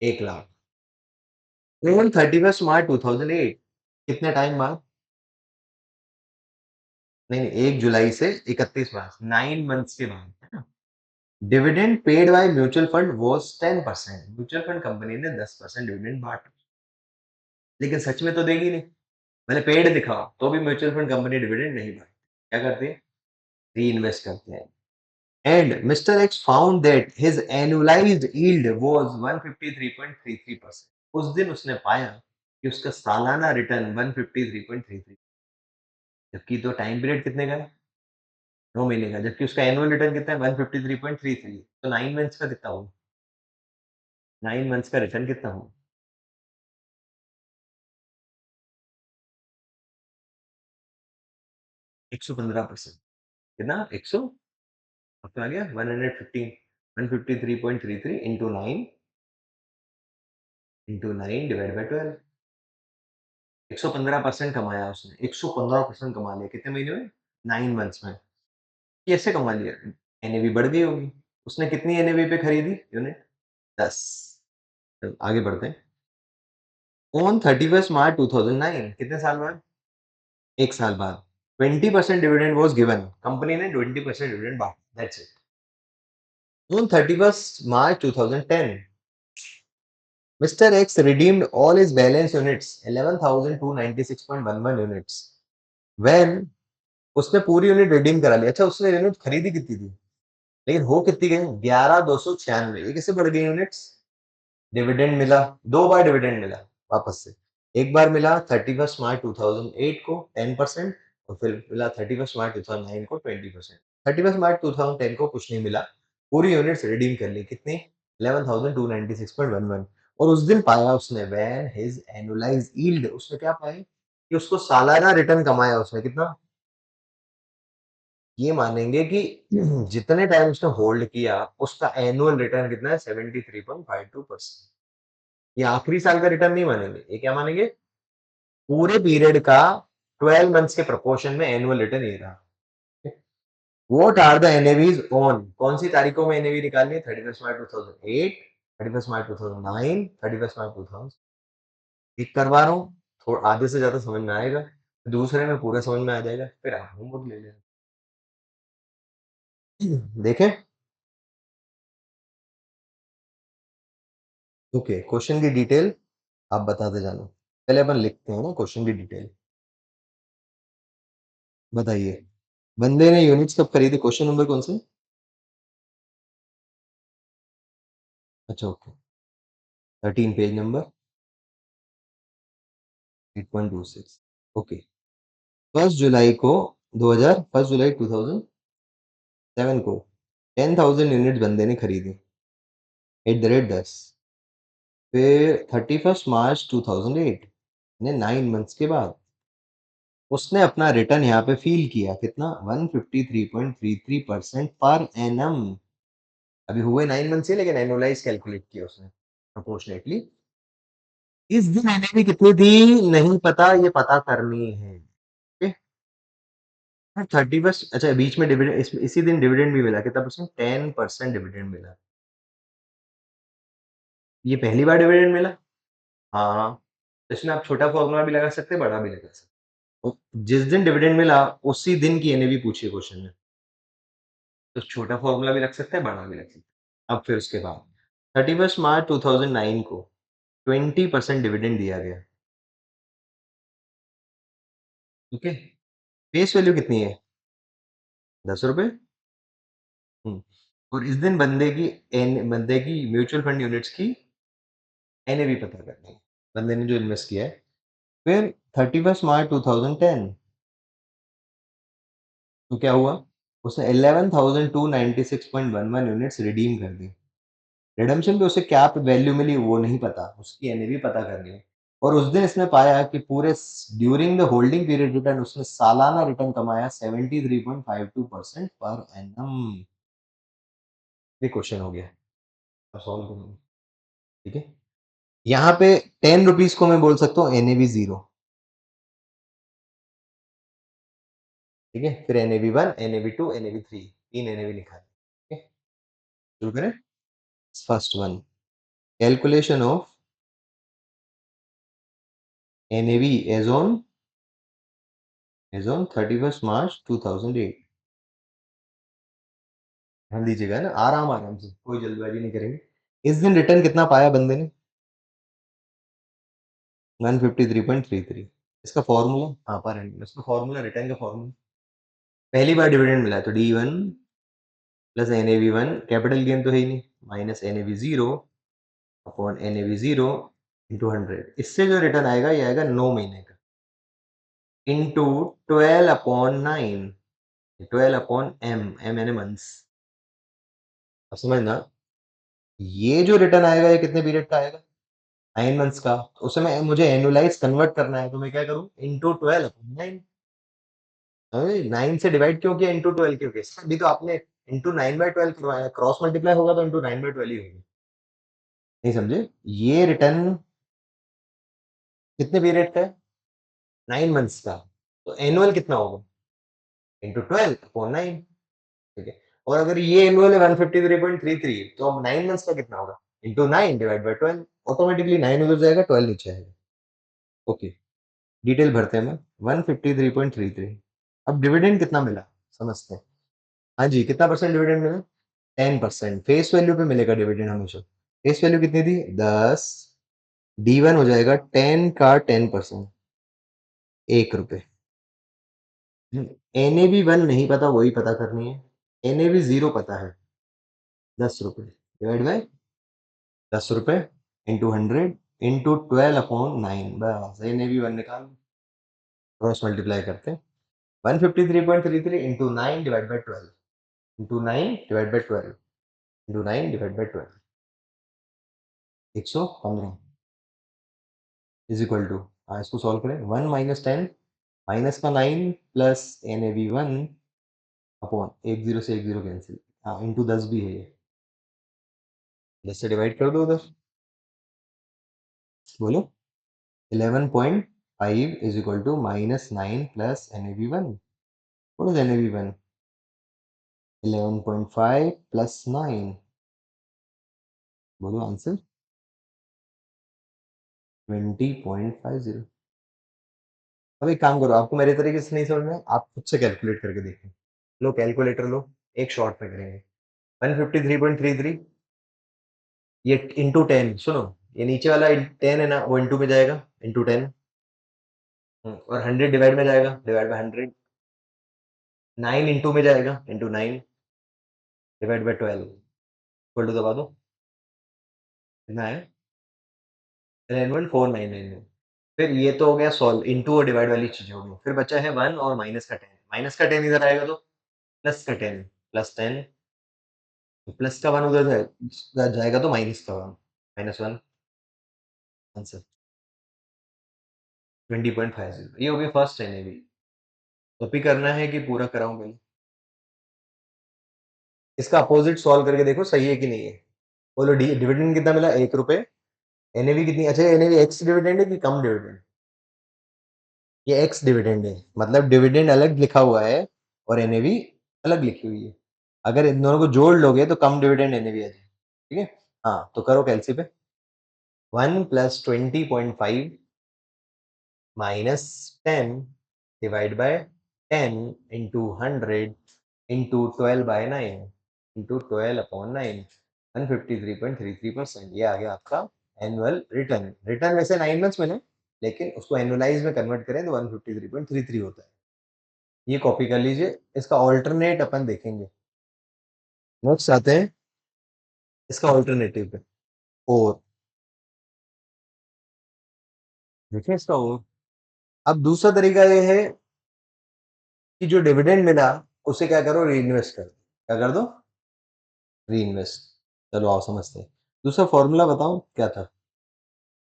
1,00,000। ऑन 31 मार्च 2008, कितने टाइम बाद? नहीं नहीं, 1 जुलाई से 31 मार्च, 9 मंथ्स के बाद, है ना? Dividend paid by mutual fund was 10%। Mutual fund company ने 10% डिविडेंड बांटा, लेकिन सच में तो देगी नहीं। मैंने पेड दिखाओ तो भी म्यूचुअल फंड कंपनी डिविडेंड नहीं बांटती। क्या करती है? री इन्वेस्ट करते हैं। And Mr. X found that his annualized yield was 153.33%। उस दिन उसने पाया कि उसका सालाना रिटर्न 153.33, जबकि तो टाइम पीरियड कितने का है? 9 महीने का, जबकि उसका एनुअल रिटर्न कितना है? 153.33। तो 9 मंथ्स का कितना हुआ? 9 मंथ्स का रिटर्न कितना हुआ? 115%। कितना? 100, अब तो आ गया 115, 153.33 इंटू 9 डिवाइड बाय 12। 115% कमाया उसने, 115% कमा लिया। कितने महीने में? 9 मंथ्स में। कैसे कमा लिया? एनएवी बढ़ गई होगी। उसने कितनी एनएवी पे खरीदी यूनिट? 10। चलो आगे बढ़ते हैं। ऑन 31 मार्च 2009, कितने साल बाद? 1 साल बाद 20% डिविडेंड वाज गिवन। कंपनी ने 20% डिविडेंड बांटा, that's it. On 31 March 2010, mister x redeemed all his balance units 11,296.11 units when, उसने पूरी यूनिट रिडीम करा ली। अच्छा, उसने यूनिट खरीदी कितनी थी? लेकिन हो कितनी गई? 11,296। ये कैसे बढ़ गई यूनिट्स? डिविडेंड मिला, 2 बार डिविडेंड मिला वापस से। एक बार मिला 31 मार्च 2008 को 10%, और फिर मिला 31 मार्च 2009 को 20%। 31 मार्च 2010 को कुछ नहीं मिला, पूरी यूनिट्स रिडीम कर ली। कितनी? 11,296.11। और उस दिन पाया उसने व्हेन हिज एनुअलाइज्ड यील्ड, उसने क्या पाया कि उसको सालाना रिटर्न कमाया उसने कितना? ये मानेंगे कि जितने टाइम उसने होल्ड किया उसका एनुअल रिटर्न कितना है? 73.52%। ये आखिरी साल का रिटर्न नहीं मानेंगे, ये क्या मानेंगे? पूरे पीरियड का 12 मंथ्स के प्रोपोर्शन में एनुअल रिटर्न ये रहा। व्हाट आर द एनएवीज ऑन, कौन सी तारीखों में एनएवी निकालनी है? 31 मार्च 2008, 31 मार्च 2009, 31 मार्च 2000। ठीक करवा रहा हूँ, थोड़ा आधे से ज्यादा समझ में आएगा, दूसरे में पूरा समझ में आ जाएगा, फिर आप होमवर्क ले लेना। देखें, ओके, क्वेश्चन की डिटेल आप बताते जाना। पहले अपन लिखते हैं ना क्वेश्चन की डिटेल। बताइए, बंदे ने यूनिट्स कब खरीदे? क्वेश्चन नंबर कौन सा? अच्छा ओके, 13 पेज नंबर 8.26 ओके। 1 जुलाई को 2000 1 जुलाई 2007 को 10,000 यूनिट्स बंदे ने खरीदी एट द रेट 10। फिर 31 मार्च 2008 यानी 9 मंथ्स के बाद उसने अपना रिटर्न यहाँ पे फ़ील किया कितना 153.33% पर एनम। अभी हुए 9 मंथ्स ही लेकिन एनुअलाइज़ कैलकुलेट किया उसने प्रोपोर्शनेटली। इस दिन एनएवी कितनी थी नहीं पता, ये पता करनी है। ओके। 31 अच्छा बीच में डिविडेंड इसी दिन डिविडेंड भी मिला कितना परसेंट 10% डिविडेंड मिला। ये पहली बार डिविडेंड मिला? हाँ, इसमें आप छोटा फॉर्मूला भी लगा सकते हैं, बड़ा भी लगा सकते हैं। जिस दिन डिविडेंड मिला उसी दिन की एनएवी पूछी है क्वेश्चन में। तो छोटा फॉर्मूला भी रख सकते हैं, बड़ा भी रख सकते हैं। अब फिर उसके बाद 31 मार्च 2009 को 20% डिविडेंड दिया गया। ओके। फेस वैल्यू कितनी है? ₹10। हुँ। और इस दिन बंदे की म्यूचुअल फंड यूनिट्स की एनएवी पता करनी है। बंदे ने जो इन्वेस्ट किया है। फिर 31 मार्च 2010 तो क्या हुआ? उसने 11,296.11 यूनिट्स रिडीम कर दी। रिडेम्पशन पे उसे क्या वैल्यू मिली वो नहीं पता, उसकी एनएवी पता करनी है। और उस दिन इसने पाया कि पूरे during the holding period return उसने सालाना रिटर्न कमाया 73.52% पर एनम। ये क्वेश्चन हो गया। अब सॉल्व करेंगे, ठीक है? यहाँ पे 10 रुपीस को मैं बोल सकता हूँ एनएवी 0, ठीक है? फिर एनएवी 1, एनएवी 2, एनएवी 3 तीन एनएवी निकालें, ठीक है? शुरू करें? First one calculation of NAV as on 31st March 2008। ध्यान दीजिएगा ना, आराम-आराम से, कोई जल्दबाजी नहीं करेंगे। इस दिन रिटर्न कितना पाया बंदे ने? 153.33। इसका फॉर्मूला हाँ, पर एannum इसका फॉर्मूला रिटर्न का फॉर्मूला पहली बार डिविडेंड मिला है तो D1 plus NAV1 capital gain तो है ही नहीं, minus NAV0 upon NAV0 into 100। इससे जो रिटर्न आएगा ये आएगा 9 महीने का इंटू 12 अपॉन 9, 12 अपॉन M यानी मंथ्स। अब समझना, ये जो रिटर्न आएगा ये कितने पीरियड का आएगा? 9 मंथ्स का। तो उसे मैं मुझे एनुअलाइज़ कन्वर्ट करना है तो मैं क्या करूँ? Into 12 upon 9। अरे 9 से डिवाइड क्यों किया? इंटू 12 क्यों किया? अभी तो आपने इंटू 9/12 करवाया, क्रॉस मल्टीप्लाई होगा तो इंटू 9/12 ही होगा। नहीं समझे? ये रिटर्न कितने पीरियड का है? 9 मंथ्स का। तो एनुअल कितना होगा? इंटू 12 अपॉन 9, ठीक है? और अगर ये एनुअल है 153.33 तो अब 9 मंथ्स का कितना होगा? इंटू 9 डिवाइड बाय 12 ऑटोमेटिकली 9 उधर जाएगा, 12 नीचे आएगा। ओके, डिटेल भरते हैं हम 153.33। अब डिविडेंड कितना मिला समझते हैं। हाँ जी, कितना परसेंट डिविडेंड मिला? 10%। फेस वैल्यू पे मिलेगा डिविडेंड हमेशा। फेस वैल्यू कितनी थी? 10। D1 हो जाएगा 10 का 10%, ₹1। NAV1 नहीं पता, वही पता करनी है। NAV0 पता है, ₹10 divide by ₹10 into 100 into 12 upon 9 बस NAV1 निकाल क्रॉस मल्टीप्लाई करते हैं। 153.33 into 9 divide by 12 into 9 divide by 12 into 9 divide by 12 115 is equal to इसको सॉल्व करें 1 माइनस 10 माइनस का 9 प्लस NAV1 अपॉन एक जीरो से एक जीरो कैंसिल हाँ इंटू 10 भी है ये 10 से डिवाइड कर दो उधर बोलो 11.5 is equal to minus 9 plus NAV1। What is NAV1? 11.5 plus 9 बोलो आंसर 20.50। अब एक काम करो, आपको मेरे तरीके से नहीं समझ में आप खुद से कैलकुलेट करके देखो। लो कैलकुलेटर लो, एक शॉट में करेंगे। 153.33 ये इंटू 10 सुनो, ये नीचे वाला 10 है ना वो इंटू में जाएगा इंटू 10 और 100 डिवाइड में जाएगा डिवाइड बाय 100 9 इंटू में जाएगा, into 9 divide by 12 equal to दबा दो, कितना है 11499। फिर ये तो हो गया सॉल्व, इंटू और डिवाइड वाली चीजें होगी। फिर बचा है 1 और माइनस का 10, माइनस का 10 इधर आएगा तो प्लस का 10, प्लस 10, प्लस का 1 उधर जाएगा तो माइनस का 1, -1 आंसर 20.50। ये हो गई फर्स्ट एनएवी। कॉपी करना है कि पूरा कराऊं पहले? इसका अपोजिट सॉल्व करके देखो सही है कि नहीं है। बोलो डिविडेंड कितना मिला, 1 रुपए। एनएवी कितनी, अच्छा एनएवी एक्स डिविडेंड है कि कम डिविडेंड? ये एक्स डिविडेंड है, मतलब डिविडेंड अलग लिखा हुआ है और एनएवी अलग लिखी हुई है। अगर इन दोनों को जोड़ लोगे तो कम डिविडेंड एनएवी आ जाए, ठीक है। हाँ तो करो कैलसी पे। 1 + 20.5 -10 divide by 10 into 100 into 12/9 into 12/9 153.33%। ये आ गया आपका एनुअल रिटर्न। रिटर्न वैसे 9 मंथ्स में है, लेकिन उसको एनुअलाइज में कन्वर्ट करें तो 153.33 होता है। ये कॉपी कर लीजिए। इसका ऑल्टरनेट अपन देखेंगे। नेक्स्ट आते हैं इसका ऑल्टरनेटिव पे। और देखिए इसका और अब दूसरा तरीका ये है कि जो डिविडेंड मिला उसे क्या करो, री इन्वेस्ट करो। क्या कर दो, री इन्वेस्ट। चलो आओ समझते हैं। दूसरा फॉर्मूला बताओ क्या था,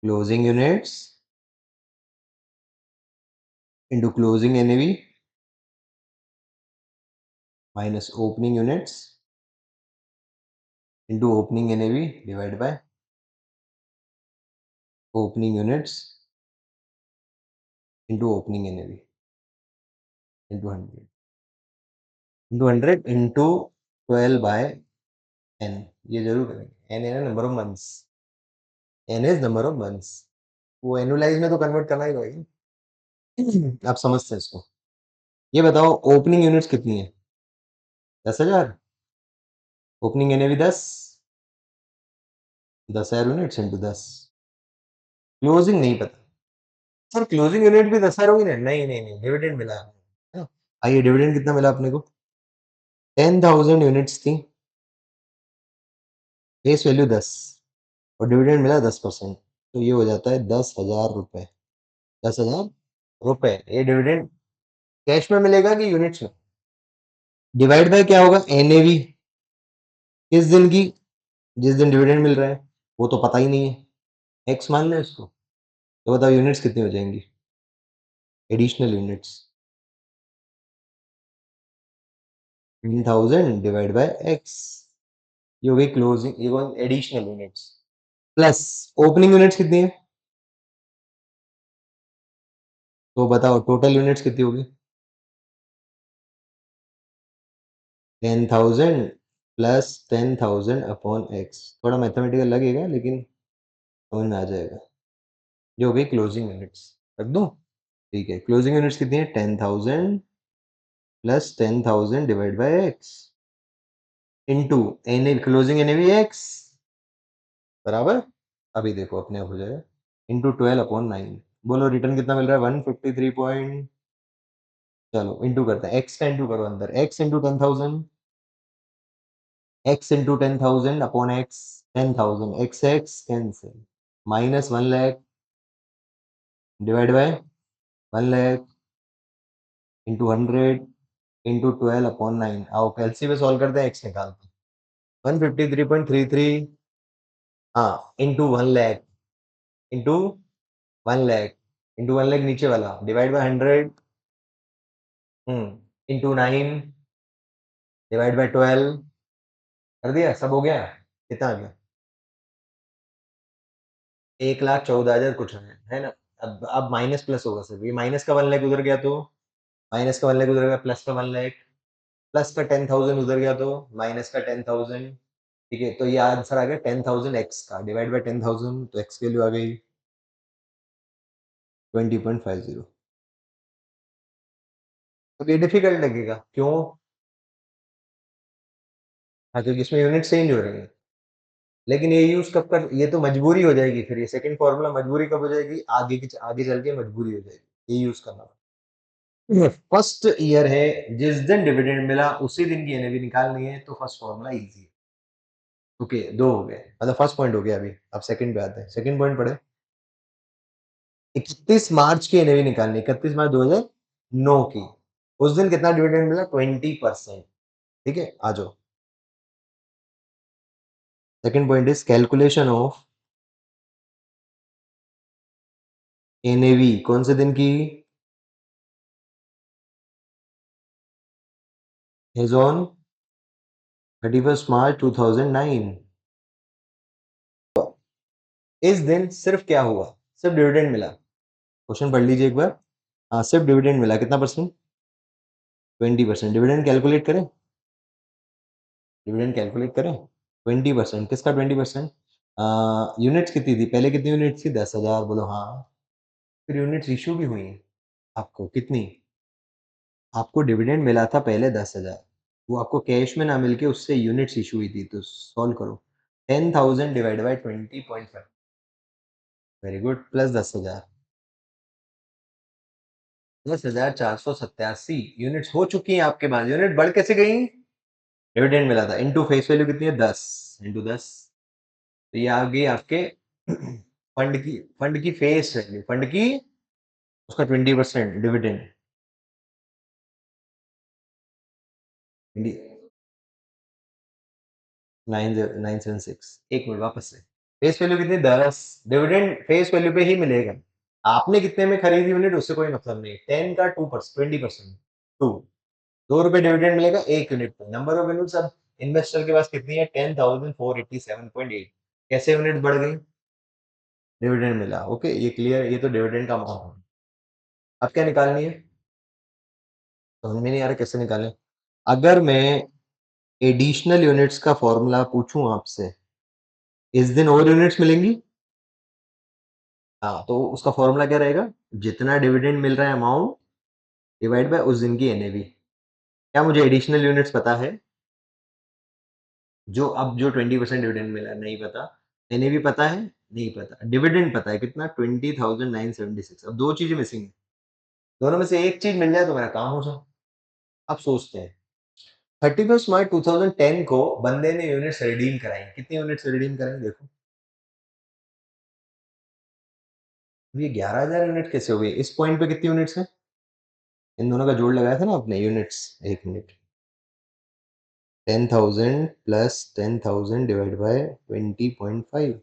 closing units into closing NAV minus opening units into opening NAV divide by opening units into opening NAV into 100 into 12/n। ये जरूर करेंगे। एन है number of months, n is number of months. वो एनुलाइज में तो कन्वर्ट करना ही पड़ेगा। आप समझते हैं इसको। ये बताओ ओपनिंग यूनिट्स कितनी है, 10,000। Opening NAV 10,000 units into 10। Closing नहीं पता सर, क्लोजिंग यूनिट भी 10,000 होगी ना? नहीं नहीं नहीं, डिविडेंड मिला है ना। आइए डिविडेंड कितना मिला अपने को, 10,000 यूनिट्स थी, फेस वैल्यू 10 और डिविडेंड मिला 10%, तो ये हो जाता है 10,000 रुपए। 10,000 रुपए ये डिविडेंड कैश में मिलेगा कि यूनिट्स में? डिवाइड बाय क्या होगा, एनएवी किस दिन की, जिस दिन डिविडेंड मिल रहा है। वो तो पता ही नहीं है, एक्स मान लें उसको। तो बताओ यूनिट्स कितनी हो जाएंगी, additional units 10,000 divide by x. ये हो गई क्लोजिंग, ये हो additional units. Plus opening units कितनी है, तो बताओ टोटल यूनिट्स कितनी होगी, 10,000 प्लस 10,000 अपॉन एक्स। थोड़ा मैथमेटिकल लगेगा लेकिन समझ में आ जाएगा। ये हो गई क्लोजिंग यूनिट्स। रख दूं? ठीक है, क्लोजिंग यूनिट्स कितनी है, 10,000 plus 10,000 divide by x into n closing NAV x बराबर, अभी देखो अपने आप हो जाएगा, इंटू 12/9। बोलो रिटर्न कितना मिल रहा है, 153 पॉइंट। चलो इंटू करते हैं, एक्स का इंटू करो अंदर, x into 10,000, x into 10,000 upon x, 10,000 x x cancel, minus 1,00,000 divide by 1,00,000 into 100 into 12/9। आओ कैलसी पे सॉल्व करते हैं, एक्स निकालते हैं। 153.33, हाँ इंटू 1,00,000 इंटू 1,00,000 इंटू 1,00,000 नीचे वाला divide by 100 into 9 divide by 12 कर दिया, सब हो गया। कितना आ गया, 1,14,000 कुछ है ना। अब माइनस प्लस होगा सर, ये माइनस का 1,00,000 उधर गया तो माइनस का 1,00,000 उधर गया, प्लस का 1,00,000 प्लस का 10,000 उधर गया तो माइनस का 10,000। ठीक है, तो ये आंसर आ गया 10,000 एक्स का डिवाइड बाय 10,000, तो एक्स वैल्यू आ गई 20.50। अब ये डिफिकल्ट लगेगा क्यों? हाँ क्योंकि इसमें यूनिट चेंज हो रही है। लेकिन ये यूज कब कर, ये तो मजबूरी हो जाएगी फिर, ये सेकंड फॉर्मूला मजबूरी कब हो जाएगी, आगे चल के मजबूरी हो जाएगी ये यूज करना। फर्स्ट ईयर है, जिस दिन डिविडेंड मिला उसी दिन की एनएवी निकालनी है, तो फर्स्ट फॉर्मूला इजी है। ओके, 2 हो गए, मतलब फर्स्ट पॉइंट हो गया। अभी अब सेकंड पे आते हैं। सेकंड पॉइंट पढ़े। 31 मार्च की एनएवी निकालनी, 31 मार्च 2009 की। उस दिन कितना डिविडेंड मिला? 20%। ठीक है, आ जाओ। Second point is calculation of NAV कौन से दिन की? is on 31st March 2009। इस दिन सिर्फ क्या हुआ? सिर्फ डिविडेंड मिला। क्वेश्चन पढ़ लीजिए एक बार। हाँ, सिर्फ डिविडेंड मिला। कितना परसेंट? 20%। डिविडेंड कैलकुलेट करें, डिविडेंड कैलकुलेट करें। 20%। किसका 20%? यूनिट्स कितनी थी पहले? कितनी यूनिट्स थी? 10,000। बोलो हाँ। फिर यूनिट्स इशू भी हुई हैं आपको कितनी? आपको डिविडेंड मिला था पहले 10,000, वो आपको कैश में ना मिलके उससे यूनिट्स इशू हुई थी। तो सॉल्व करो। 10,000 divide bye 20.5। Very good. Plus 10,000। 10,487 units हो चुकी हैं आपके पास। यूनिट बढ़ कैसे गई? डिविडेंड मिला था इनटू फेस वैल्यू कितनी है? 10 इंटू 10। तो ये आ गई आपके फंड की फेस वैल्यू, फंड की उसका 20% डिविडेंड। 9,976। एक मिनट, वापस से। फेस वैल्यू कितनी? 10। डिविडेंड फेस वैल्यू पे ही मिलेगा। आपने कितने में खरीदी यूनिट उससे कोई मतलब नहीं। 10 का 2%, 20%। 2 ₹2 डिविडेंड मिलेगा एक यूनिट पे। नंबर ऑफ यूनिट्स अब इन्वेस्टर के पास कितनी है? 10,487.8। कैसे यूनिट बढ़ गई? डिविडेंड मिला। ओके, ये क्लियर है। ये तो डिविडेंड का अमाउंट है। अब क्या निकालनी है? समझ में नहीं आ रहा कैसे निकालें। अगर मैं एडिशनल यूनिट्स का फॉर्मूला पूछूं आपसे, इस दिन और यूनिट्स मिलेंगी? हाँ, तो उसका फॉर्मूला क्या रहेगा? जितना डिविडेंड मिल रहा है अमाउंट डिवाइड बाय उस दिन की एनएवी। क्या मुझे एडिशनल यूनिट्स पता है? जो 20% डिविडेंड मिला है, नहीं पता। एनएवी पता है? नहीं पता। डिविडेंड पता है कितना? 20,976। अब दो चीजें मिसिंग है। दोनों में से एक चीज मिल जाए तो मेरा काम हो जाए। अब सोचते हैं। 31 मार्च 2010 को बंदे ने यूनिट्स रिडीम कराई। कितनी यूनिट्स रिडीम कराई देखो। ये 11,000 यूनिट कैसे हो गई? इस पॉइंट पे कितनी यूनिट्स है? इन दोनों का जोड़ लगाया था ना आपने, यूनिट्स। एक मिनट। 10,000 plus 10,000 divide bye 20.5।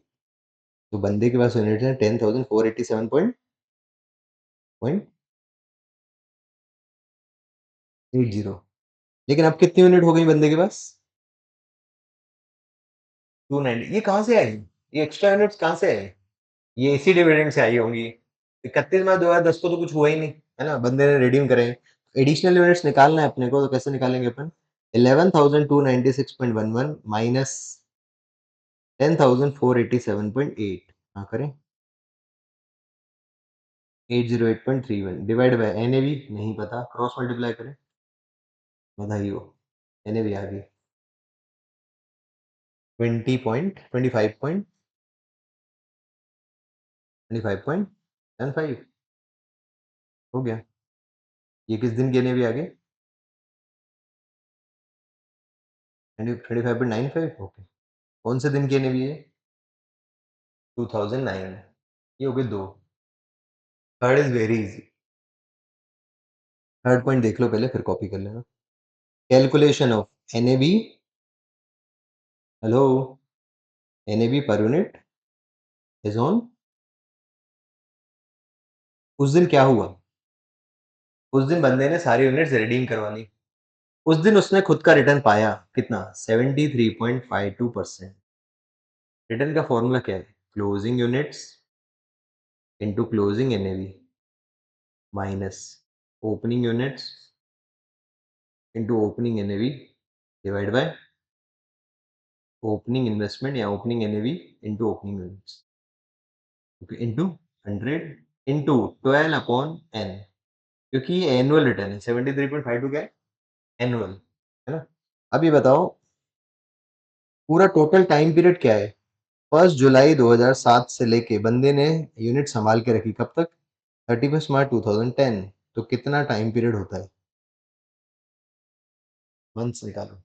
तो बंदे के पास यूनिट है 10,487.80। लेकिन अब कितनी यूनिट हो गई बंदे के पास? 290। ये कहाँ से आई? ये एक्स्ट्रा यूनिट्स कहाँ से आई? ये इसी डिविडेंड से आई होंगी। 31 मार्च 2010 को तो कुछ हुआ ही नहीं, है ना? बंदे ने रिडीम करे। एडिशनल यूनिट्स निकालना है अपने को, तो कैसे निकालेंगे अपन? 11,296.11 माइनस 10,487.8। हाँ करें। 808.31 डिवाइड बाय एनएवी नहीं पता, क्रॉस मल्टीप्लाई करें। बधाई हो, एनएवी आ गई 20.25.75 हो गया। ये किस दिन की एनएवी आ गई? 25.95। ओके, कौन से दिन की एनएवी है? 2009। ये हो गए दो। Third is very easy. Third point देख लो पहले, फिर कॉपी कर लेना। Calculation of NAV. Hello. NAV per unit is on. उस दिन क्या हुआ? उस दिन बंदे ने सारी यूनिट्स रिडीम करवा ली। उस दिन उसने खुद का रिटर्न पाया कितना? 73.52%। रिटर्न का फॉर्मूला क्या है? Closing units into closing NAV minus opening units into opening NAV divide by opening investment या opening NAV into opening units. Okay, into 100 into 12 upon N. क्योंकि ये एनुअल रिटर्न है। 73.52 क्या है? एनुअल, है ना? अब ये बताओ, पूरा टोटल टाइम पीरियड क्या है? 1 जुलाई 2007 से लेके बंदे ने यूनिट संभाल के रखी कब तक? 31 मार्च 2010। तो कितना टाइम पीरियड होता है? मंथ्स निकालो।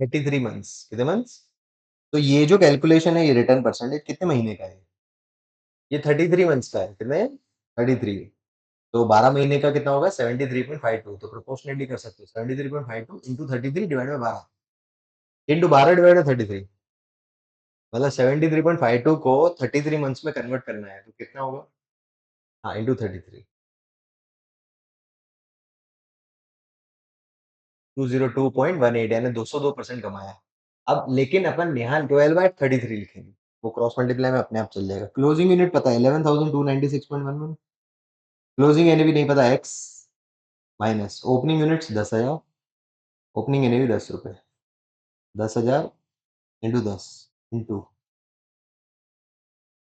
33 मंथ्स। कितने मंथ्स? तो ये जो कैलकुलेशन है, ये रिटर्न परसेंटेज कितने महीने का है? ये 33 मंथ्स का है। कितने? 33। तो 12 महीने का कितना होगा? 73.52। तो प्रोपोर्शनेटली कर सकते हो। 73.52 into 33 divide by 12 into 12 divide by 33, मतलब 73.52 को 33 मंथ्स में कन्वर्ट करना है, तो कितना होगा? हाँ, इंटू 33। 202.18 यानी 202% कमाया। अब लेकिन अपन यहाँ 12/33 लिखेंगे, वो क्रॉस मल्टीप्लाई में अपने आप चल जाएगा। क्लोजिंग यूनिट पता है 11,296.11, क्लोजिंग एनएवी नहीं पता x minus opening units 10,000, opening NAV 10 रुपए, 10,000 इंटू 10 इंटू,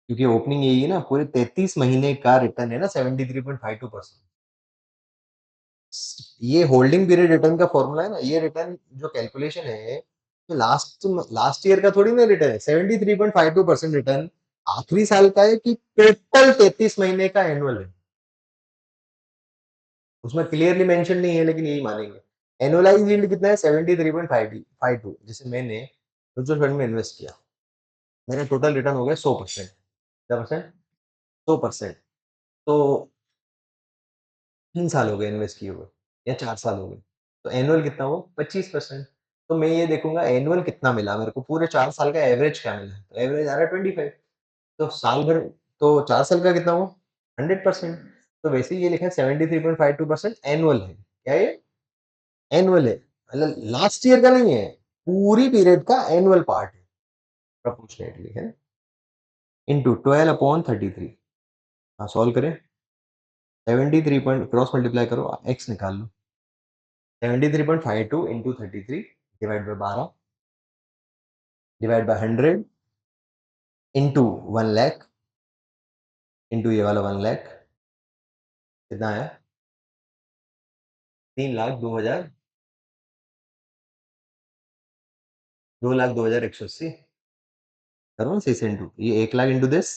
क्योंकि ओपनिंग यही है ना, पूरे 33 महीने का रिटर्न है ना 73.52%। ये होल्डिंग पीरियड रिटर्न का फॉर्मूला है ना, ये रिटर्न जो कैलकुलेशन है, तो लास्ट लास्ट ईयर का थोड़ी ना रिटर्न है। 73.52% रिटर्न आखिरी साल का है कि टोटल 33 महीने का एनुअल है? उसमें क्लियरली मेंशन नहीं है, लेकिन यही मानेंगे। एनुअलाइज यील्ड कितना है? 73.52। जैसे मैंने म्यूचुअल फंड में इन्वेस्ट किया, मेरा टोटल रिटर्न हो गया 100%। क्या परसेंट? 100%। तो 3 साल हो गए इन्वेस्ट किए हुए, या 4 साल हो गए, तो एनुअल कितना हुआ? 25%। तो मैं ये देखूँगा एनुअल कितना मिला मेरे को, पूरे 4 साल का एवरेज क्या मिला? तो एवरेज आ रहा है 25। तो साल भर, तो 4 साल का कितना हुआ? 100%। तो वैसे ही ये लिखा है 73.52% एनुअल है। क्या ये? एनुअल है, मतलब लास्ट ईयर का नहीं है, पूरी पीरियड का एनुअल पार्ट है, प्रोपोर्शनेटली है। इंटू 12/33। हाँ, सॉल्व करें। 73 पॉइंट क्रॉस मल्टीप्लाई करो, एक्स निकाल लो। 73.52 into 33 divide by 12 divide by 100 into 1 lakh into ये वाला 1 लाख, कितना है? 3,02,000, 2,02,180 करो ना सही से इंटू, ये 1 lakh into this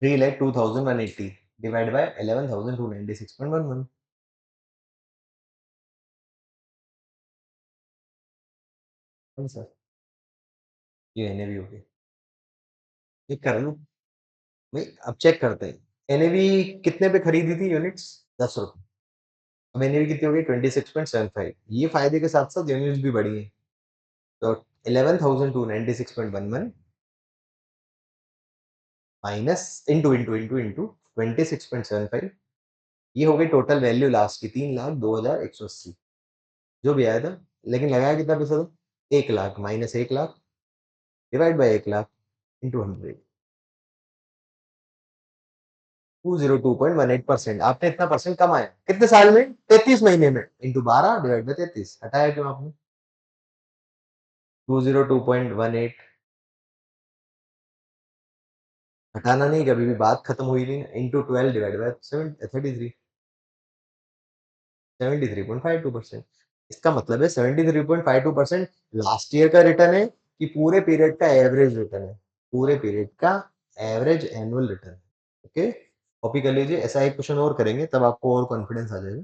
3,02,180 divide by 11,296.11। Sir ये एनएवी हो गई, ये कर लो भाई। अब चेक करते हैं एनएवी कितने पे खरीदी थी यूनिट्स? 10 रुपए। अब एनएवी कितनी हो गई? 26.75। ये फायदे के साथ साथ यूनिट्स भी बढ़ी है, तो 11,296.11 minus into into into into 26.75, ये हो गई टोटल वैल्यू लास्ट की 3,02,180 जो भी आया था। लेकिन लगाया कितना पैसा था? 1 lakh minus 1 lakh divide bye 1 lakh into 100, 202.18%। आपने इतना परसेंट कमाया कितने साल में? 33 महीने में, इंटू 12 डिवाइड बाय 33। हटाया क्यों आपने? 202.18 हटाना नहीं, कभी भी बात खत्म हुई नहीं। Into 12 divide by 33, 73.52%। इसका मतलब है 73.52% लास्ट ईयर का रिटर्न है कि पूरे पीरियड का एवरेज रिटर्न है? पूरे पीरियड का average annual return. Okay, copy कर लीजिए। ऐसा एक क्वेश्चन और करेंगे, तब आपको और कॉन्फिडेंस आ जाएगा।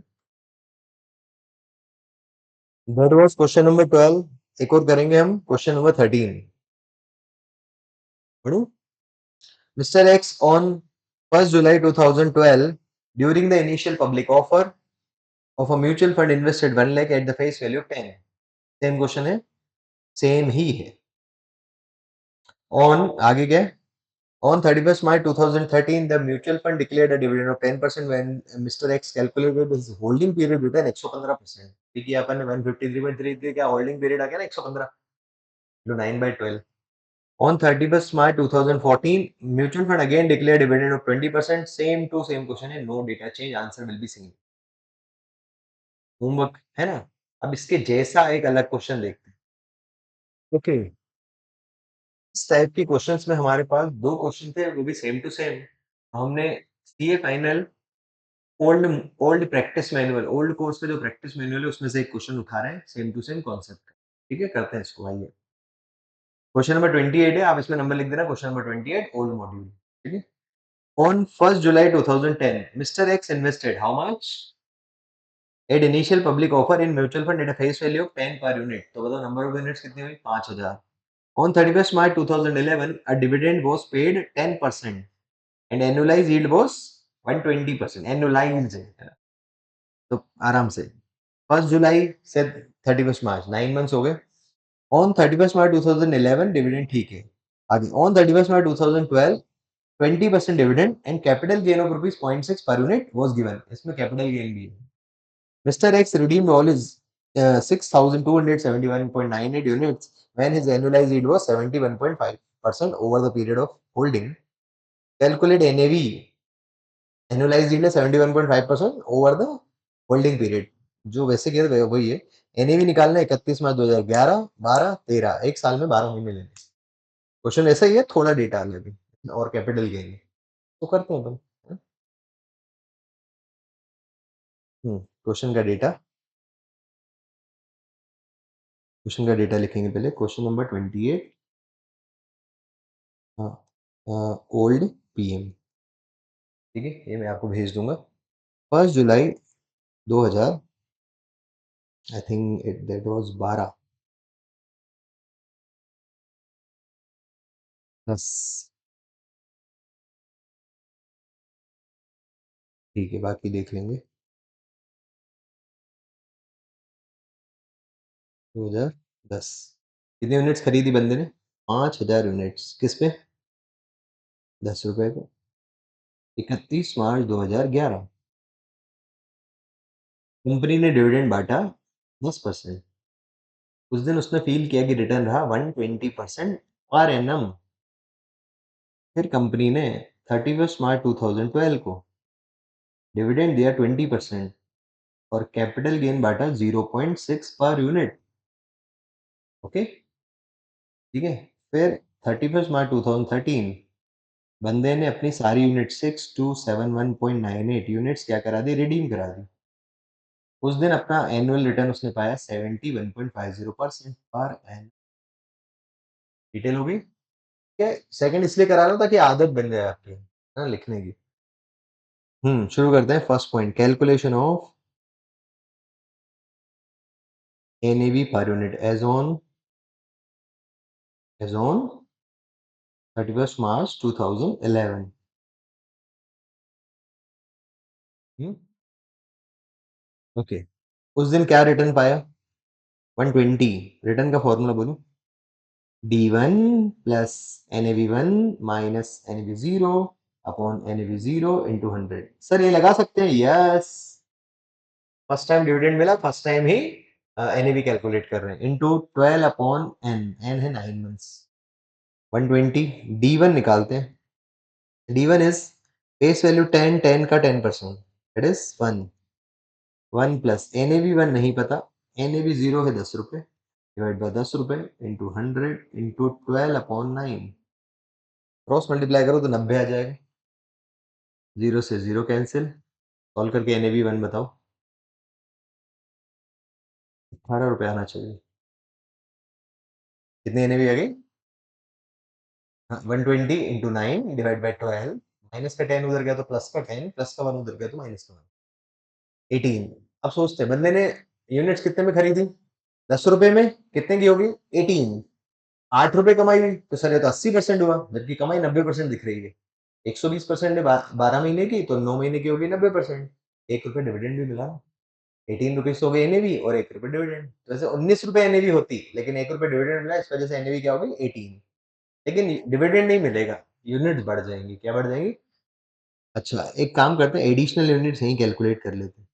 That was question number 12। एक और करेंगे हम, क्वेश्चन नंबर 13। पढ़ूं? Mister X on 1st July 2012 during the initial public offer of a mutual fund invested 1 lakh at the face value of 10। Same question है, सेम ही है। ऑन आगे क्या है? On 31st March 2013, the mutual fund declared a dividend of 10% when Mr. X calculated his holding period return 115%। ठीक है, अपन ने 153.33 क्या होल्डिंग पीरियड आ गया ना 115, जो 9/12। On 31st March 2014, mutual fund again declared dividend of 20%। Same to same question है, no data change, answer will be same. Homework है ना? अब इसके जैसा एक अलग क्वेश्चन देखते हैं। ओके, इस टाइप के क्वेश्चंस में हमारे पास दो क्वेश्चन थे, वो भी सेम टू सेम। हमने CA final old old practice manual, old course का जो प्रैक्टिस मैनुअल है उसमें से एक क्वेश्चन उठा रहे हैं, सेम टू सेम कॉन्सेप्ट। ठीक है, करते हैं इसको। आइए, क्वेश्चन नंबर 28 है, आप इसमें नंबर लिख देना, क्वेश्चन नंबर 28 ओल्ड मॉड्यूल, ठीक है। On 1st July 2010 mister x invested how much at initial public offer in mutual fund at a face value of 10 per unit. तो बताओ नंबर ऑफ यूनिट्स कितनी हुई? 5000। On 31st March 2011 a dividend was paid 10% and annualized yield was 120%। annualized है, तो आराम से 1st जुलाई से 31st मार्च 9 मंथ्स हो गए। ऑन 31st मार्च 2011 डिविडेंड ठीक है। आगे on 31st March 2012 20% dividend and capital gain of rupees 0.6 per unit was given. इसमें कैपिटल गेन भी है। Mr. X redeemed all his 6,271.98 units when his annualized yield was 71.5% over the period of holding. Calculate NAV. Annualized yield है 71.5% over the holding period. जो वैसे किया वही है। NAV निकालना 31 मार्च 2011, 12, 13 एक साल में 12 महीने लेने। क्वेश्चन ऐसा ही है, थोड़ा डेटा अलग है और कैपिटल गेन है, तो करते हैं अपन। क्वेश्चन का डेटा, क्वेश्चन का डेटा लिखेंगे पहले। क्वेश्चन नंबर 28, हाँ, ओल्ड पीएम, ठीक है, ये मैं आपको भेज दूंगा। 1 जुलाई 2000, आई थिंक दैट वाज 12 10, ठीक है, बाकी देख लेंगे। 2010 कितने यूनिट्स खरीदी बंदे ने? 5000 यूनिट्स। किस पे? 10 रुपए पे। 31 मार्च 2011 कंपनी ने डिविडेंड बांटा 10%। उस दिन उसने फील किया कि रिटर्न रहा 120% पर एनम। फिर कंपनी ने 31 मार्च 2012 को डिविडेंड दिया 20% और कैपिटल गेन बांटा 0.6 पर यूनिट। ओके, ठीक है। फिर 31 मार्च 2013 बंदे ने अपनी सारी यूनिट 6271.98 यूनिट्स क्या करा दी? रिडीम करा दी। उस दिन अपना एनुअल रिटर्न उसने पाया 71.50% पर एन। डिटेल हो गई? क्या सेकंड इसलिए करा रहा हूं ताकि आदत बन जाए आपकी, हाँ, लिखने की। शुरू करते हैं। First point, calculation of NAV per unit as on 31 March 2011। Okay, उस दिन क्या रिटर्न पाया? 120। रिटर्न का फॉर्मूला बोलो। D1 plus NAV1 minus NAV0 upon NAV0 into 100। Sir ये लगा सकते हैं? यस, फर्स्ट टाइम डिविडेंड मिला, फर्स्ट टाइम ही NAV कैलकुलेट कर रहे हैं। इंटू 12 अपॉन n है 9 मंथ्स, 120। D1 निकालते हैं। D1 इज फेस वैल्यू 10, 10 का 10%, इट इज 1। 1 प्लस NAV1 नहीं पता, NAV0 है 10 रुपए, डिवाइड बाय 10 रुपए into 100 into 12 upon 9। Cross multiply करो तो 90 आ जाएगा। 0 से 0 कैंसिल। सॉल्व करके NAV1 बताओ। 18 रुपए आना चाहिए। कितनी NAV आ गई? 120 इंटू 9 डिवाइड बाई 12। माइनस का 10 उधर गया तो प्लस का 10, प्लस का 1 उधर गया तो माइनस का 1। 18। अब सोचते हैं बंदे ने यूनिट्स कितने में खरीदी? 10 रुपए में। कितने की होगी? 18। 8 रुपए कमाई हुई, तो सर ये तो 80% हुआ, जबकि कमाई 90% दिख रही है। 120% है 12 महीने की, तो 9 महीने की होगी 90%। 1 रुपए डिविडेंड भी मिला। 18 रुपीज हो गई एनएवी और 1 रुपए डिविडेंड। तो वैसे 19 रुपए एनएवी होती, लेकिन 1 रुपए डिविडेंड मिला, इस वजह से एनएवी क्या हो गई? 18। लेकिन डिविडेंड नहीं मिलेगा, यूनिट्स बढ़ जाएंगी। क्या बढ़ जाएंगी? अच्छा, एक काम करते हैं, एडिशनल यूनिट्स यहीं कैलकुलेट कर लेते हैं।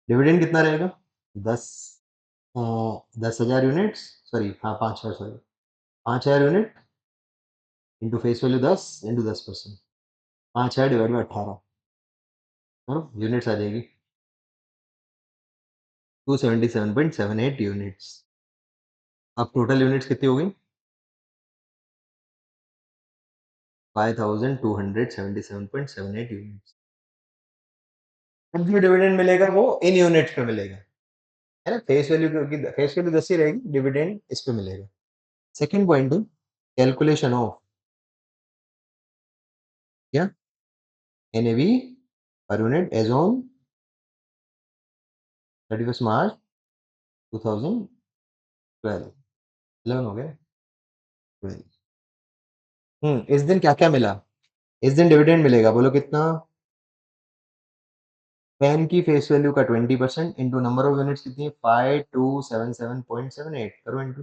डिविडेंड कितना रहेगा? 10, 10,000 यूनिट्स, सॉरी, हाँ 5,000, sorry 5,000 unit into face value 10 into 10%। 5,000 divide by 18, units आ जाएगी 277.78 यूनिट्स। अब टोटल यूनिट्स कितनी हो गई? 5,277.78 यूनिट्स। अब जो डिविडेंड मिलेगा वो इन यूनिट्स पे मिलेगा, है ना, फेस वैल्यू की फेस वैल्यू 10 ही रहेगी, डिविडेंड इस पे मिलेगा। सेकंड पॉइंट है कैलकुलेशन ऑफ क्या NAV per unit as on 31 March 2012 11 हो गया 12। इस दिन क्या क्या मिला, इस दिन डिविडेंड मिलेगा, बोलो कितना, 10 की फेस वैल्यू का 20% इंटू नंबर ऑफ यूनिट्स कितनी है 5277.78 करो इंटू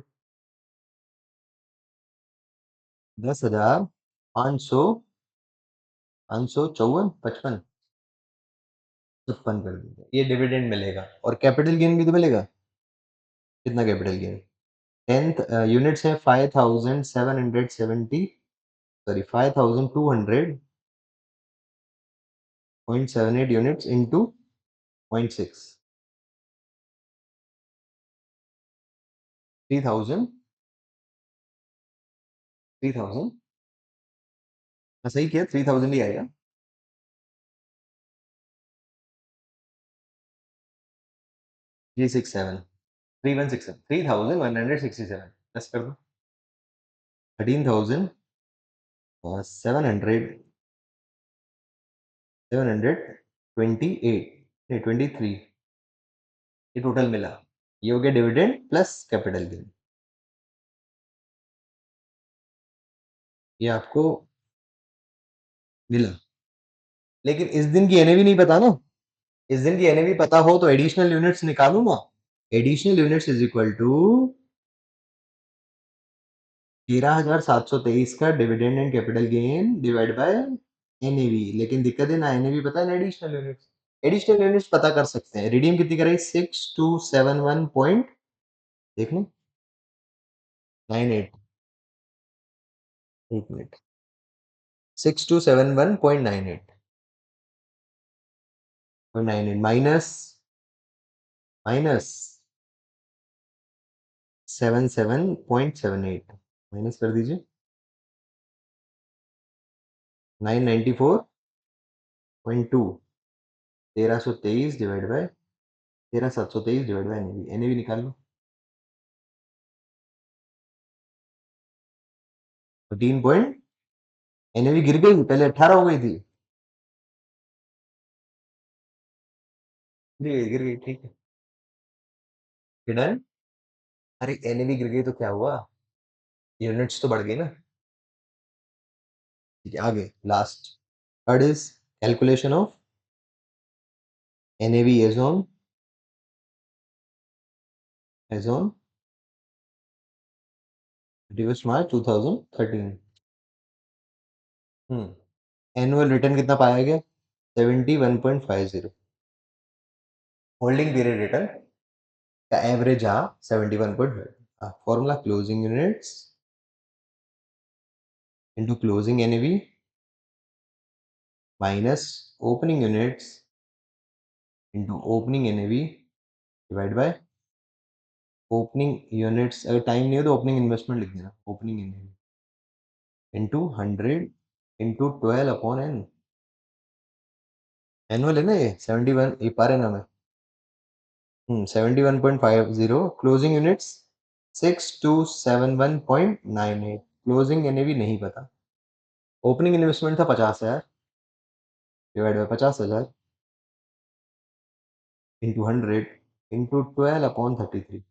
10,500 554 55 56 कर दीजिए, ये डिविडेंड मिलेगा। और कैपिटल गेन भी तो मिलेगा, कितना कैपिटल गेन, 10th यूनिट्स है 5770, सॉरी 5200.78 यूनिट्स इंटू 0.6 3000 3000, मैं सही किया 3000 ही आएगा, 367 3167 3167 प्लस कर दो 13,700 728 नहीं 23, ये टोटल मिला, ये हो गया डिविडेंड प्लस कैपिटल गेन। ये आपको मिला, लेकिन इस दिन की एनएवी नहीं पता ना, इस दिन की एनएवी पता हो तो एडिशनल यूनिट्स निकालू ना, additional units is equal to 13,723 का dividend and capital gain divide by NAV, लेकिन दिक्कत है ना एनएवी पता है ना एडिशनल यूनिट्स, एडिशनल यूनिट्स पता कर सकते हैं, रिडीम कितनी कराई 6271 पॉइंट, देख लो 98, एक मिनट 6271.98 माइनस माइनस 77.78 माइनस कर दीजिए 994.2 1323 divide by 13,723 divide by NAV, NAV निकाल लो 13 पॉइंट, एनएवी गिर गई, पहले 18 हो गई थी, गिर गई ठीक है, डन। अरे एनएवी गिर गई तो क्या हुआ, यूनिट्स तो बढ़ गई ना, ठीक है आगे last, third is calculation of NAV as on 31 March 2013। Annual return कितना पाया गया 71.50, होल्डिंग पीरियड रिटर्न का एवरेज आ 71.5, formula closing units into closing NAV minus opening units into opening NAV divided by opening units, अगर टाइम नहीं हो तो ओपनिंग इन्वेस्टमेंट लिख देना, opening NAV into 100 into 12 upon n, annual है ना ये 71, ये पर एनम है 71.50, क्लोजिंग यूनिट्स 6271.98, क्लोजिंग NAV नहीं पता, ओपनिंग इन्वेस्टमेंट था 50,000 divide by 50,000 into 100 into 12 upon 33,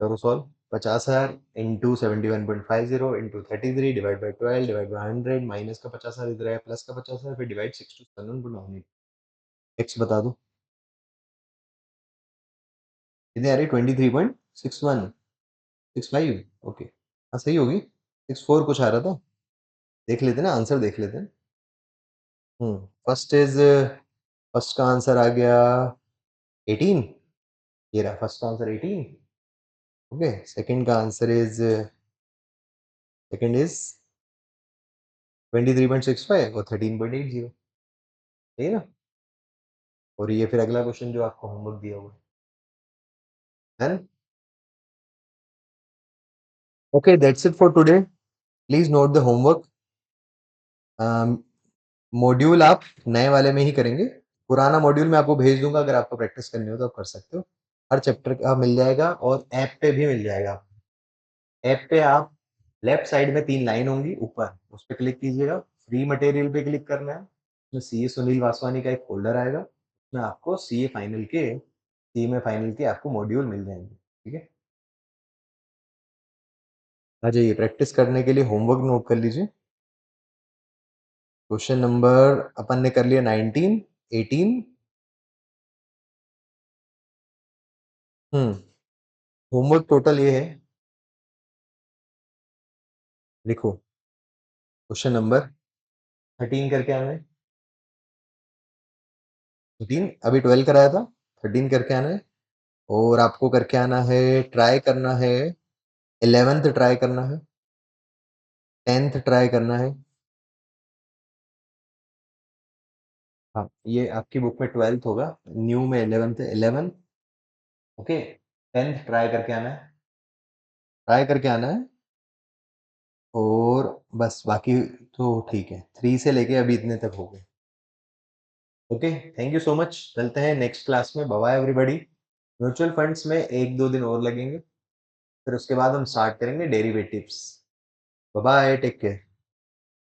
करो solve 50,000 into 71.50 into 33 divide by 12 divide by 100 minus का 50,000 इधर आया प्लस का 50,000 फिर डिवाइड 627.98, एक्स बता दो कितनी आ रही 23.6165, ओके हाँ सही होगी 64 कुछ आ रहा था, देख लेते ना आंसर देख लेते हैं। फर्स्ट इज, फर्स्ट का आंसर आ गया 18, ये रहा फर्स्ट का आंसर 18, ओके सेकंड का आंसर इज, सेकंड इज 23.65 और 13.80, सही है ना, और ये फिर अगला क्वेश्चन जो आपको होमवर्क दिया हुआ है, done, okay that's it for today, please note the homework, module आप नए वाले में ही करेंगे, पुराना मॉड्यूल मैं आपको भेज दूंगा, अगर आपको प्रैक्टिस करनी हो तो आप कर सकते हो। हर चैप्टर का मिल जाएगा और ऐप पे भी मिल जाएगा। ऐप पे आप लेफ्ट साइड में 3 लाइन होंगी ऊपर, उस पे क्लिक कीजिएगा, फ्री मटेरियल पे क्लिक करना है, उसमें सीए सुनील वासवानी का एक फ़ोल्डर आएगा, उसमें आपको सीए में फाइनल के आपको मॉड्यूल मिल जाएँगे, ठीक है? आ जाइए प्रैक्टिस करने के लिए होमवर्क नोट कर लीजिए। क्वेश्चन नंबर अपन ने कर लिया 19, 18 होमवर्क टोटल ये है, लिखो क्वेश्चन नंबर 13 करके आना है, 13 अभी 12 कराया था, 13 करके आना है और आपको करके आना है, ट्राई करना है, 11th ट्राई करना है, 10th ट्राई करना है। हाँ, ये आपकी बुक में 12th होगा, न्यू में 11th है, 11 ओके, 10th ट्राई करके आना है, ट्राई करके आना है और बस बाकी तो ठीक है, 3 से लेके अभी इतने तक हो गए। Okay, thank you so much, चलते हैं नेक्स्ट क्लास में, bye bye everybody. Mutual funds में 1-2 दिन और लगेंगे, फिर उसके बाद हम स्टार्ट करेंगे derivatives. Bye bye, take care.